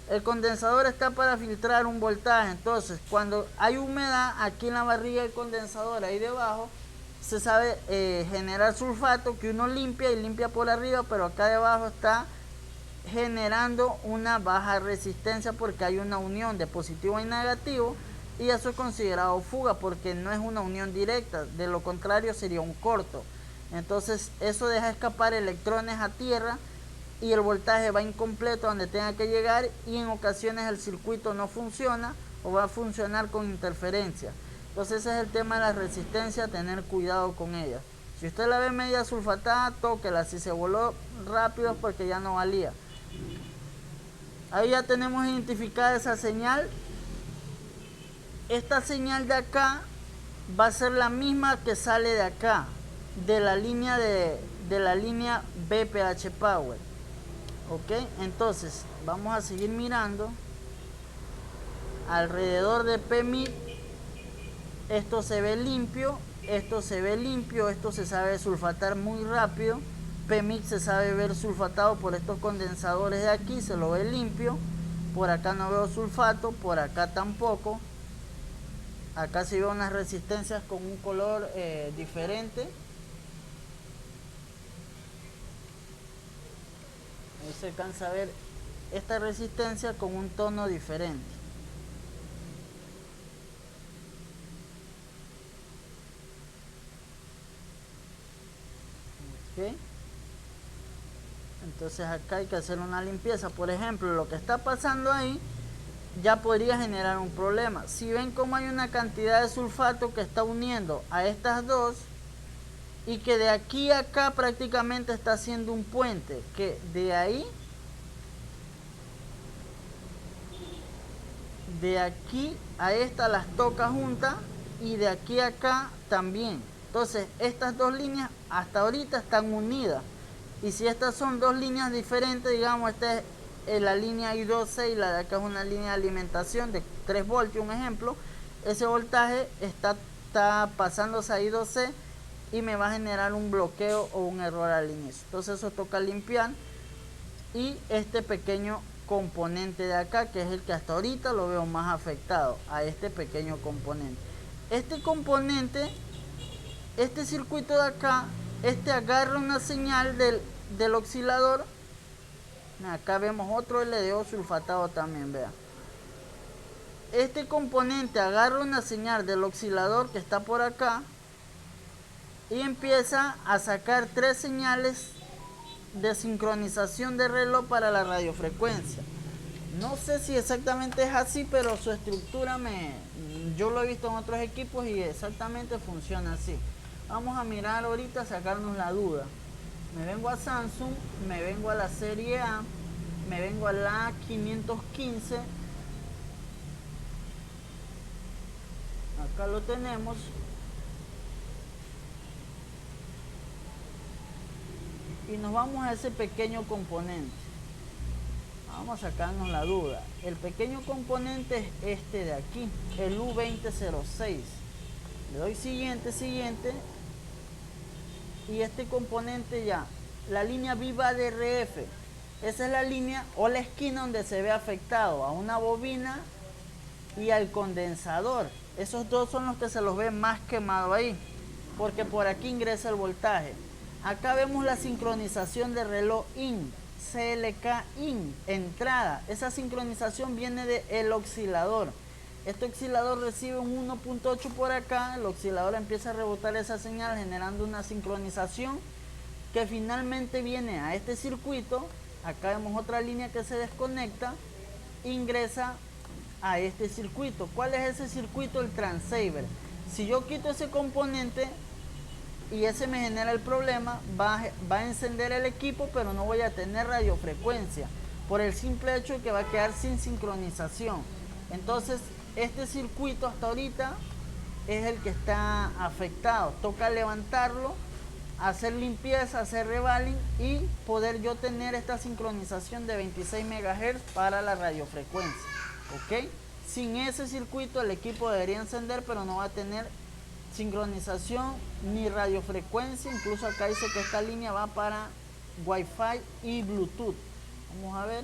El condensador está para filtrar un voltaje. Entonces, cuando hay humedad, aquí en la barriga del condensador, ahí debajo, se sabe generar sulfato que uno limpia y limpia por arriba, pero acá debajo está generando una baja resistencia porque hay una unión de positivo y negativo, y eso es considerado fuga porque no es una unión directa, de lo contrario sería un corto. Entonces eso deja escapar electrones a tierra y el voltaje va incompleto donde tenga que llegar, y en ocasiones el circuito no funciona o va a funcionar con interferencia. Entonces ese es el tema de la resistencia, tener cuidado con ella. Si usted la ve media sulfatada, tóquela. Si se voló rápido es porque ya no valía. Ahí ya tenemos identificada esa señal. Esta señal de acá va a ser la misma que sale de acá, de la línea BPH Power. Ok, entonces vamos a seguir mirando alrededor de PMIC. Esto se ve limpio, esto se ve limpio, esto se sabe sulfatar muy rápido. PMIC se sabe ver sulfatado por estos condensadores de aquí, se lo ve limpio. Por acá no veo sulfato, por acá tampoco. Acá sí veo unas resistencias con un color diferente. Ahí se alcanza a ver esta resistencia con un tono diferente. ¿Okay? Entonces acá hay que hacer una limpieza. Por ejemplo, lo que está pasando ahí ya podría generar un problema. Si ven cómo hay una cantidad de sulfato que está uniendo a estas dos, y que de aquí a acá prácticamente está haciendo un puente, que de ahí, de aquí a esta las toca juntas, y de aquí a acá también. Entonces estas dos líneas hasta ahorita están unidas, y si estas son dos líneas diferentes, digamos esta es la línea I12 y la de acá es una línea de alimentación de 3 voltios, un ejemplo, ese voltaje está pasándose a I12 y me va a generar un bloqueo o un error al inicio. Entonces eso toca limpiar, y este pequeño componente de acá, que es el que hasta ahorita lo veo más afectado, a este pequeño componente. Este componente, este circuito de acá, agarra una señal del oscilador. Acá vemos otro LDO sulfatado también, vean. Este componente agarra una señal del oscilador que está por acá y empieza a sacar 3 señales de sincronización de reloj para la radiofrecuencia. No sé si exactamente es así, pero su estructura yo lo he visto en otros equipos y exactamente funciona así. Vamos a mirar ahorita, sacarnos la duda. Me vengo a Samsung, me vengo a la serie A, me vengo a la 515. Acá lo tenemos. Y nos vamos a ese pequeño componente. Vamos a sacarnos la duda. El pequeño componente es este de aquí, el U2006. Le doy siguiente, siguiente. Y este componente ya, la línea viva de RF. Esa es la línea o la esquina donde se ve afectado a una bobina y al condensador. Esos dos son los que se los ve más quemado ahí, porque por aquí ingresa el voltaje. Acá vemos la sincronización de reloj IN, CLK IN, entrada. Esa sincronización viene del oscilador. Este oscilador recibe un 1.8 por acá, el oscilador empieza a rebotar esa señal generando una sincronización que finalmente viene a este circuito. Acá vemos otra línea que se desconecta, ingresa a este circuito. ¿Cuál es ese circuito? El transceiver. Si yo quito ese componente y ese me genera el problema, va a encender el equipo, pero no voy a tener radiofrecuencia por el simple hecho de que va a quedar sin sincronización. Entonces este circuito hasta ahorita es el que está afectado. Toca levantarlo, hacer limpieza, hacer revaling y poder yo tener esta sincronización de 26 MHz para la radiofrecuencia. ¿Ok? Sin ese circuito el equipo debería encender, pero no va a tener sincronización ni radiofrecuencia. Incluso acá dice que esta línea va para Wi-Fi y Bluetooth. Vamos a ver.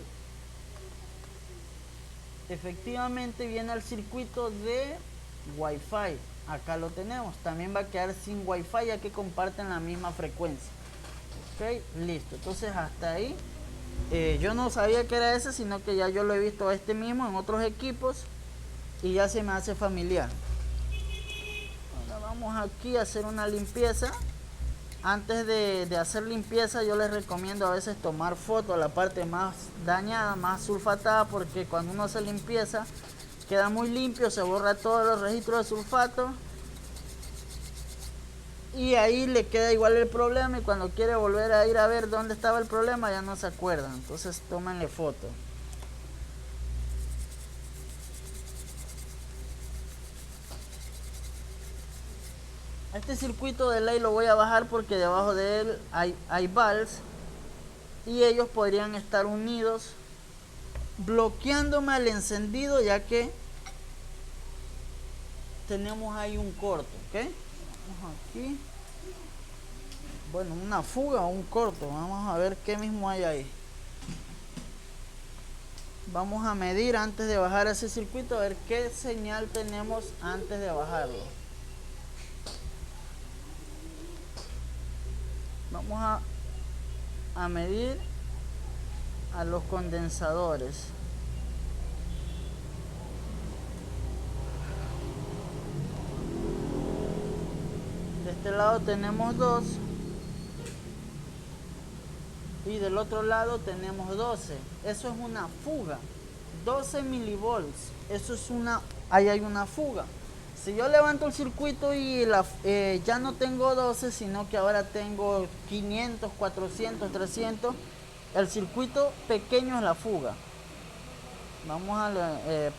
efectivamente viene al circuito de Wi-Fi. Acá lo tenemos. También va a quedar sin Wi-Fi ya que comparten la misma frecuencia. Ok, listo. Entonces hasta ahí. Yo no sabía que era ese, sino que ya yo lo he visto a este mismo en otros equipos y ya se me hace familiar. Ahora vamos aquí a hacer una limpieza. Antes de hacer limpieza yo les recomiendo a veces tomar foto a la parte más dañada, más sulfatada, porque cuando uno hace limpieza queda muy limpio, se borra todos los registros de sulfato y ahí le queda igual el problema, y cuando quiere volver a ir a ver dónde estaba el problema ya no se acuerdan. Entonces tómenle foto. Este circuito de ley lo voy a bajar porque debajo de él hay valves y ellos podrían estar unidos bloqueándome el encendido, ya que tenemos ahí un corto. ¿Ok? Vamos aquí. Bueno, una fuga o un corto. Vamos a ver qué mismo hay ahí. Vamos a medir antes de bajar ese circuito, a ver qué señal tenemos antes de bajarlo. Vamos a medir a los condensadores. De este lado tenemos 2 y del otro lado tenemos 12. Eso es una fuga. 12 milivolts. Eso es ahí hay una fuga. Si yo levanto el circuito y ya no tengo 12, sino que ahora tengo 500, 400, 300, el circuito pequeño es la fuga. Vamos a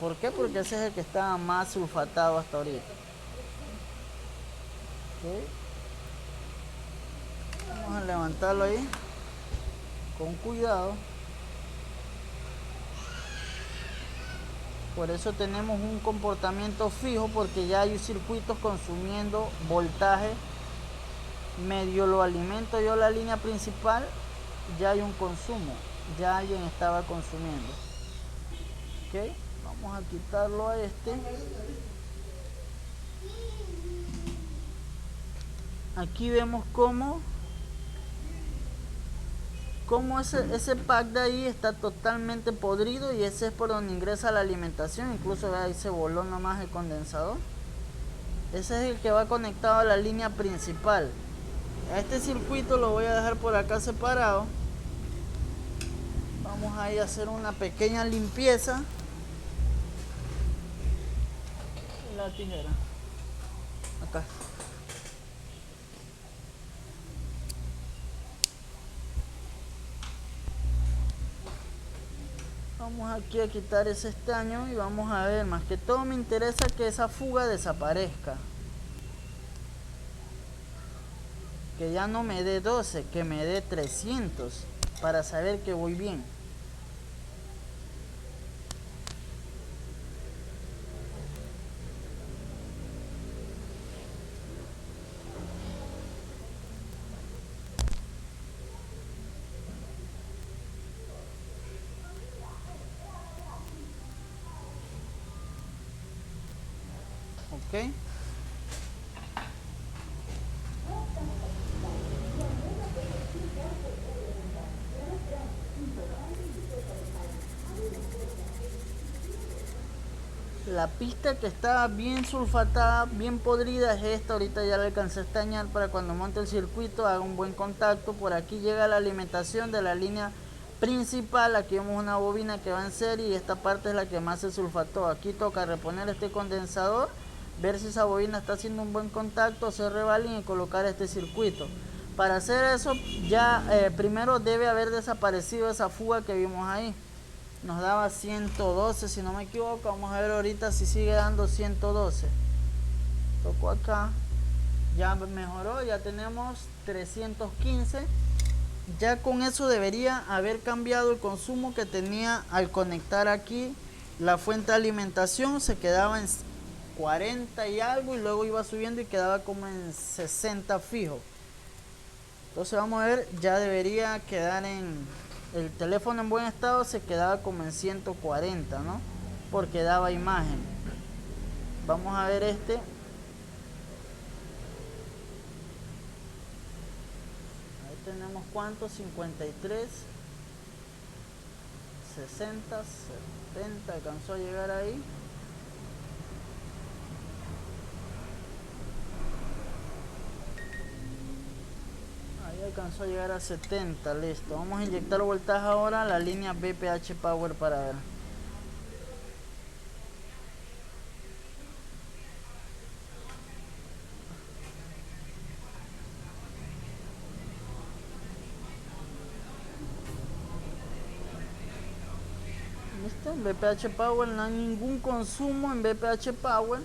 ¿por qué? Porque ese es el que está más sulfatado hasta ahorita. ¿Okay? Vamos a levantarlo ahí con cuidado. Por eso tenemos un comportamiento fijo, porque ya hay circuitos consumiendo voltaje. Medio lo alimento yo la línea principal, ya hay un consumo, ya alguien estaba consumiendo. Ok, vamos a quitarlo a este. Aquí vemos cómo ese pack de ahí está totalmente podrido, y ese es por donde ingresa la alimentación. Incluso ahí se voló nomás el condensador. Ese es el que va conectado a la línea principal. A este circuito lo voy a dejar por acá separado. Vamos a ir a hacer una pequeña limpieza. Y la tijera acá. Vamos aquí a quitar ese estaño y vamos a ver, más que todo me interesa que esa fuga desaparezca. Que ya no me dé 12, que me dé 300, para saber que voy bien. Ok. La pista que está bien sulfatada, bien podrida, es esta. Ahorita ya la alcancé a estañar para cuando monte el circuito haga un buen contacto. Por aquí llega la alimentación de la línea principal. Aquí vemos una bobina que va en serie y esta parte es la que más se sulfató. Aquí toca reponer este condensador, ver si esa bobina está haciendo un buen contacto, hacer rebalín y colocar este circuito. Para hacer eso ya primero debe haber desaparecido esa fuga que vimos ahí. Nos daba 112 si no me equivoco. Vamos a ver ahorita si sigue dando 112. Toco acá, ya mejoró, ya tenemos 315. Ya con eso debería haber cambiado el consumo que tenía al conectar aquí la fuente de alimentación. Se quedaba en 40 y algo y luego iba subiendo y quedaba como en 60 fijo. Entonces vamos a ver, ya debería quedar en... El teléfono en buen estado se quedaba como en 140, ¿no? porque daba imagen. Vamos a ver este. Ahí tenemos cuánto, 53, 60, 70, alcanzó a llegar ahí. Ahí alcanzó a llegar a 70, listo. Vamos a inyectar voltaje ahora a la línea BPH Power para ver. ¿Listo? En BPH Power no hay ningún consumo en BPH Power,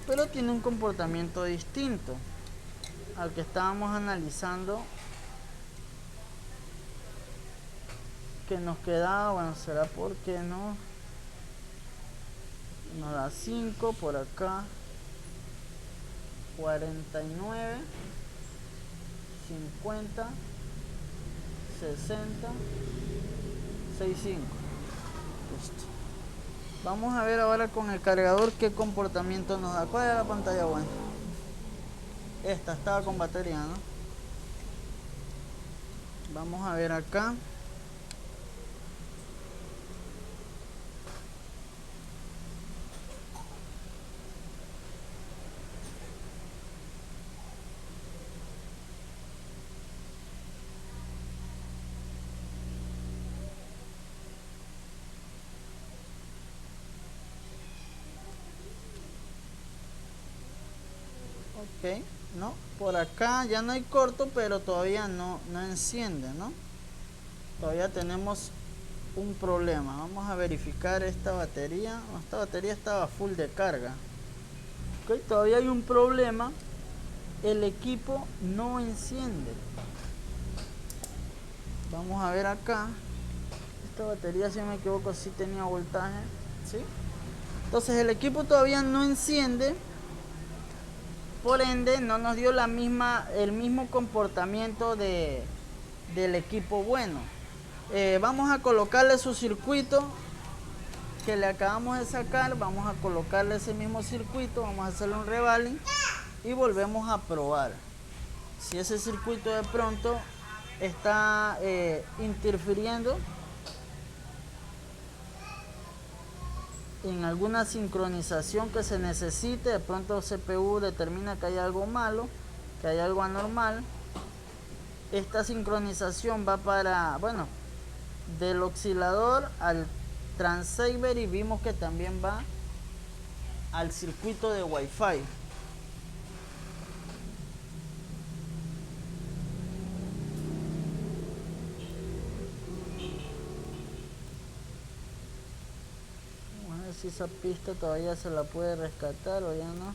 pero tiene un comportamiento distinto al que estábamos analizando, que nos quedaba, bueno, será porque no nos da 5 por acá, 49, 50, 60, 65. Listo. Vamos a ver ahora con el cargador qué comportamiento nos da. ¿Cuál es la pantalla buena? Esta estaba con batería, ¿no? Vamos a ver acá. Ok, no, por acá ya no hay corto, pero todavía no enciende, ¿no? Todavía tenemos un problema. Vamos a verificar esta batería. Esta batería estaba full de carga. Ok, todavía hay un problema. El equipo no enciende. Vamos a ver acá. Esta batería, si no me equivoco, sí tenía voltaje, ¿sí? Entonces el equipo todavía no enciende. Por ende, no nos dio el mismo comportamiento del equipo bueno. Vamos a colocarle su circuito que le acabamos de sacar. Vamos a colocarle ese mismo circuito. Vamos a hacerle un revaling y volvemos a probar. Si ese circuito de pronto está interfiriendo en alguna sincronización que se necesite, de pronto CPU determina que hay algo malo, que hay algo anormal. Esta sincronización va para, bueno, del oscilador al transceiver, y vimos que también va al circuito de Wi-Fi. Vamos a ver si esa pista todavía se la puede rescatar o ya no.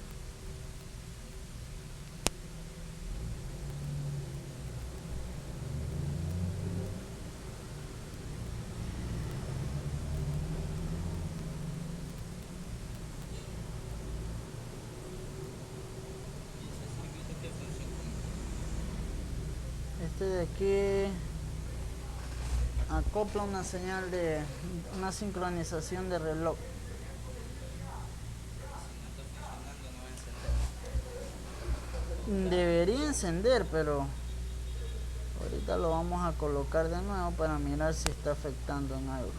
Este de aquí acopla una señal de una sincronización de reloj. Debería encender, pero ahorita lo vamos a colocar de nuevo para mirar si está afectando en algo.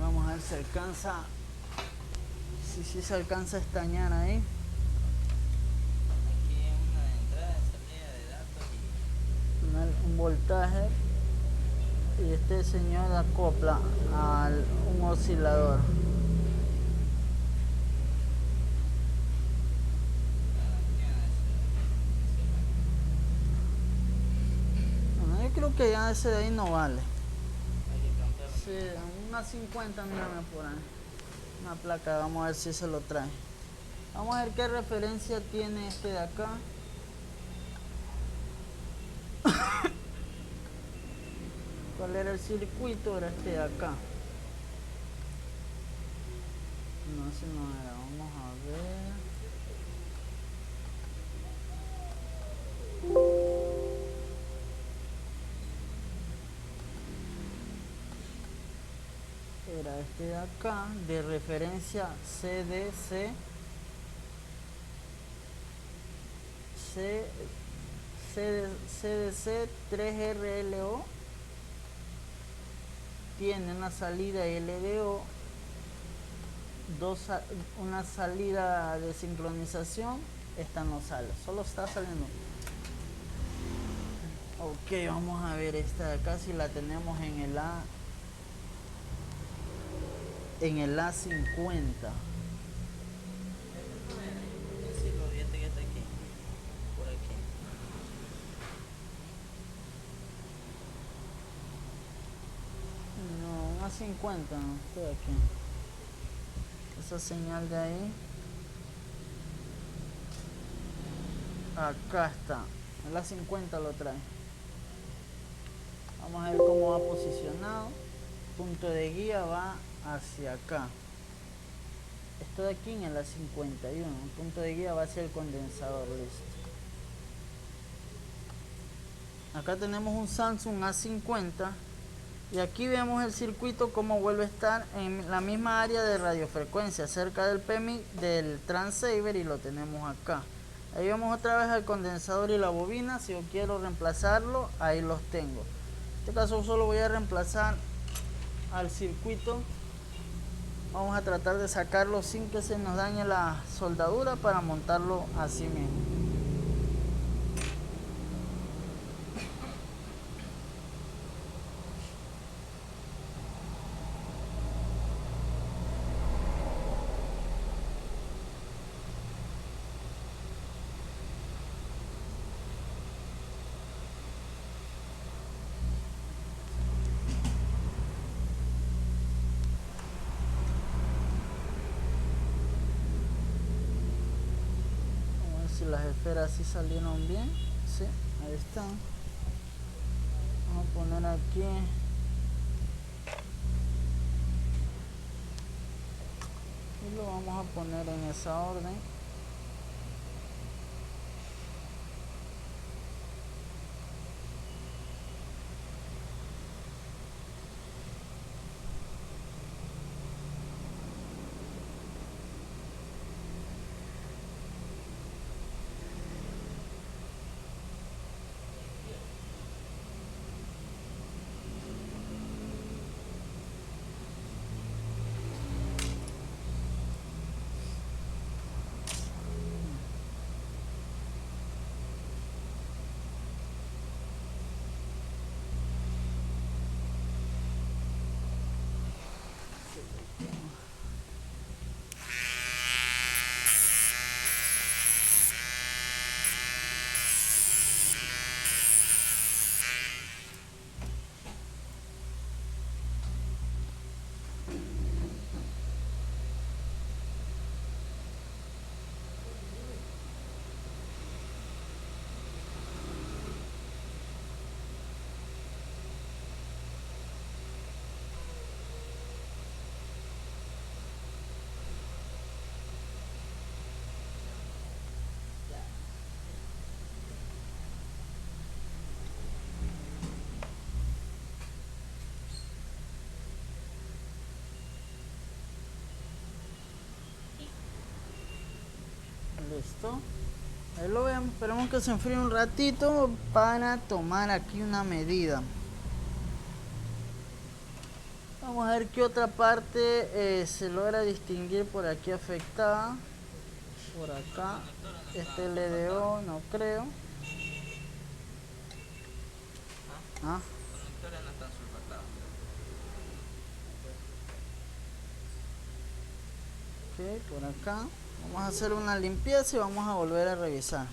Vamos a ver si alcanza, si se alcanza a estañar ahí. Aquí una de entrada y salida de datos Un voltaje, y este señor acopla a un oscilador. Bueno, yo creo que ya ese de ahí no vale. hay que cambiarlo. Sí, una 50, mírame por ahí. Una placa, vamos a ver si se lo trae. Vamos a ver qué referencia tiene este de acá. ¿Cuál era el circuito? Era este de acá. No, ese no era. Vamos a ver. Era este de acá, de referencia CDC. CDC 3RLO. Tiene una salida LDO, una salida de sincronización. Esta no sale, solo está saliendo. Ok, vamos a ver esta de acá si la tenemos en el A50. Sí, lo fíjate que está aquí. Por aquí. No, A50, no, estoy aquí. Esa señal de ahí. Acá está. El A50 lo trae. Vamos a ver cómo va posicionado. Punto de guía va hacia acá. Estoy aquí en el A51. El punto de guía va hacia el condensador. Listo. Acá tenemos un Samsung A50. Y aquí vemos el circuito como vuelve a estar en la misma área de radiofrecuencia, cerca del PMI del transceiver, y lo tenemos acá. Ahí vemos otra vez el condensador y la bobina. Si yo quiero reemplazarlo, ahí los tengo. En este caso solo voy a reemplazar al circuito. Vamos a tratar de sacarlo sin que se nos dañe la soldadura para montarlo así mismo. Si las esferas sí salieron bien, sí, ahí están. Vamos a poner aquí y lo vamos a poner en esa orden. Listo. Ahí lo vemos. Esperemos que se enfríe un ratito para tomar aquí una medida. Vamos a ver qué otra parte se logra distinguir por aquí afectada. Por acá. Este LDO no creo. ¿Ah? Los conectores no están sulfatados. Ok, por acá. Vamos a hacer una limpieza y vamos a volver a revisar.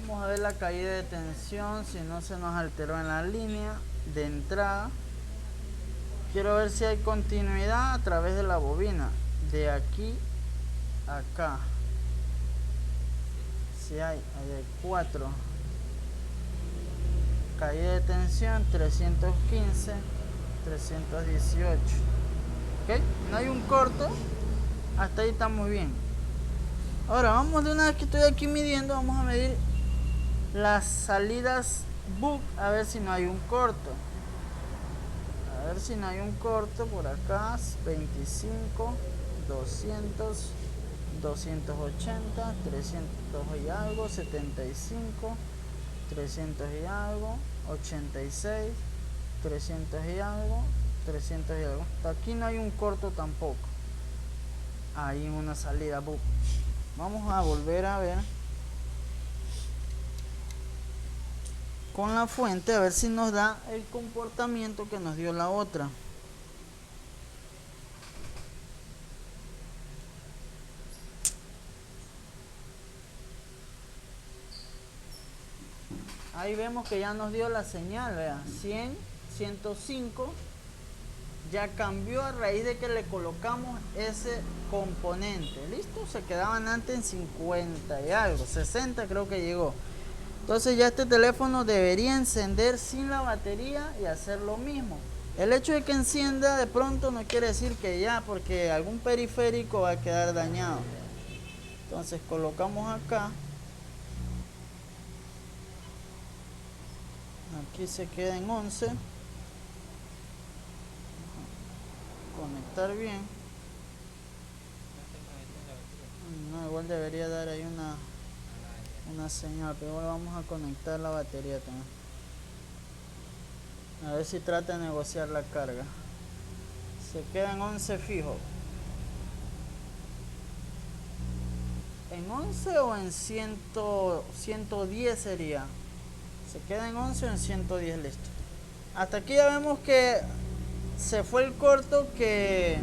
Vamos a ver la caída de tensión, si no se nos alteró en la línea de entrada. Quiero ver si hay continuidad a través de la bobina, de aquí a acá. Si hay 4. Caída de tensión 315, 318. Ok, no hay un corto, hasta ahí estamos bien. Ahora vamos, de una vez que estoy aquí midiendo, vamos a medir las salidas book, a ver si no hay un corto. A ver si no hay un corto por acá. 25, 200, 280, 300 y algo, 75, 300 y algo, 86, 300 y algo, 300 y algo. Hasta aquí no hay un corto tampoco. Hay una salida book. Vamos a volver a ver con la fuente, a ver si nos da el comportamiento que nos dio la otra. Ahí vemos que ya nos dio la señal, vea, 100, 105. Ya cambió a raíz de que le colocamos ese componente. Listo, se quedaban antes en 50 y algo, 60 creo que llegó. Entonces ya este teléfono debería encender sin la batería y hacer lo mismo. El hecho de que encienda de pronto no quiere decir que ya, porque algún periférico va a quedar dañado. Entonces colocamos acá. Aquí se queda en 11. Conectar bien. No, igual debería dar ahí una señal, pero igual vamos a conectar la batería también. A ver si trata de negociar la carga. Se queda en 11 fijo. ¿En 11 o en 110 sería? Se queda en 11 o en 110, listo. Hasta aquí ya vemos que se fue el corto, que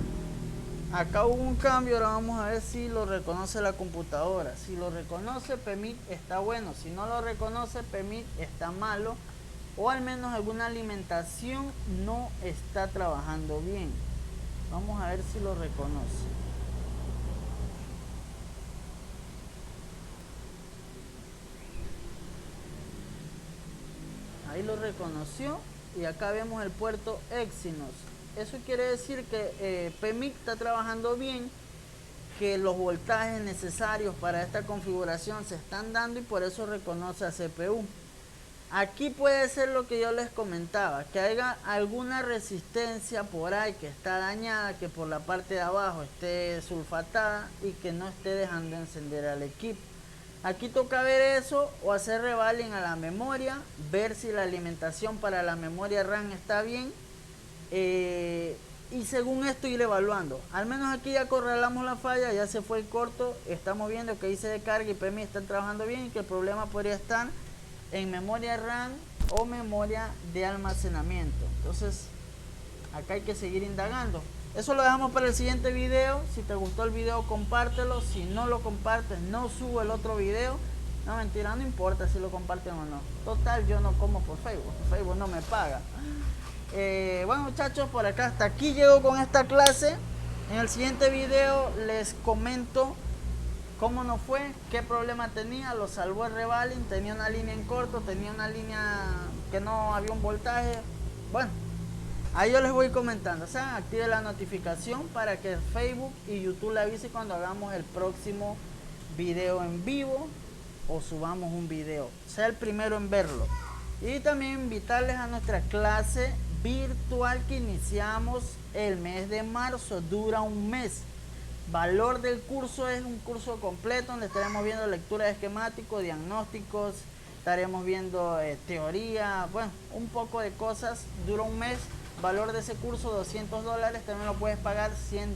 acá hubo un cambio. Ahora vamos a ver si lo reconoce la computadora. Si lo reconoce, PMIC está bueno. Si no lo reconoce, PMIC está malo. O al menos alguna alimentación no está trabajando bien. Vamos a ver si lo reconoce. Ahí lo reconoció y acá vemos el puerto Exynos. Eso quiere decir que PMIC está trabajando bien, que los voltajes necesarios para esta configuración se están dando y por eso reconoce a CPU. Aquí puede ser lo que yo les comentaba, que haya alguna resistencia por ahí que está dañada, que por la parte de abajo esté sulfatada y que no esté dejando encender al equipo. Aquí toca ver eso o hacer revaling a la memoria, ver si la alimentación para la memoria RAM está bien, y según esto ir evaluando. Al menos aquí ya correlamos la falla, ya se fue el corto, estamos viendo que IC de carga y PMI están trabajando bien y que el problema podría estar en memoria RAM o memoria de almacenamiento. Entonces acá hay que seguir indagando. Eso lo dejamos para el siguiente video. Si te gustó el video, compártelo. Si no lo compartes, no subo el otro video. No, mentira, no importa si lo comparten o no. Total, yo no como por Facebook. Facebook no me paga. Bueno, muchachos, por acá hasta aquí llego con esta clase. En el siguiente video les comento cómo nos fue, qué problema tenía. Lo salvó el revaling. Tenía una línea en corto, tenía una línea que no había un voltaje. Bueno, ahí yo les voy comentando. O sea, active la notificación para que Facebook y YouTube le avise cuando hagamos el próximo video en vivo o subamos un video. Sea el primero en verlo. Y también invitarles a nuestra clase virtual que iniciamos el mes de marzo. Dura un mes. Valor del curso es un curso completo donde estaremos viendo lectura de esquemáticos, diagnósticos, estaremos viendo teoría, bueno, un poco de cosas. Dura un mes. Valor de ese curso $200, también lo puedes pagar $100,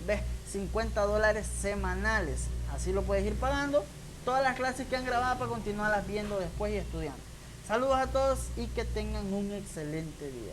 ves, $50 semanales. Así lo puedes ir pagando. Todas las clases que han grabado para continuarlas viendo después y estudiando. Saludos a todos y que tengan un excelente día.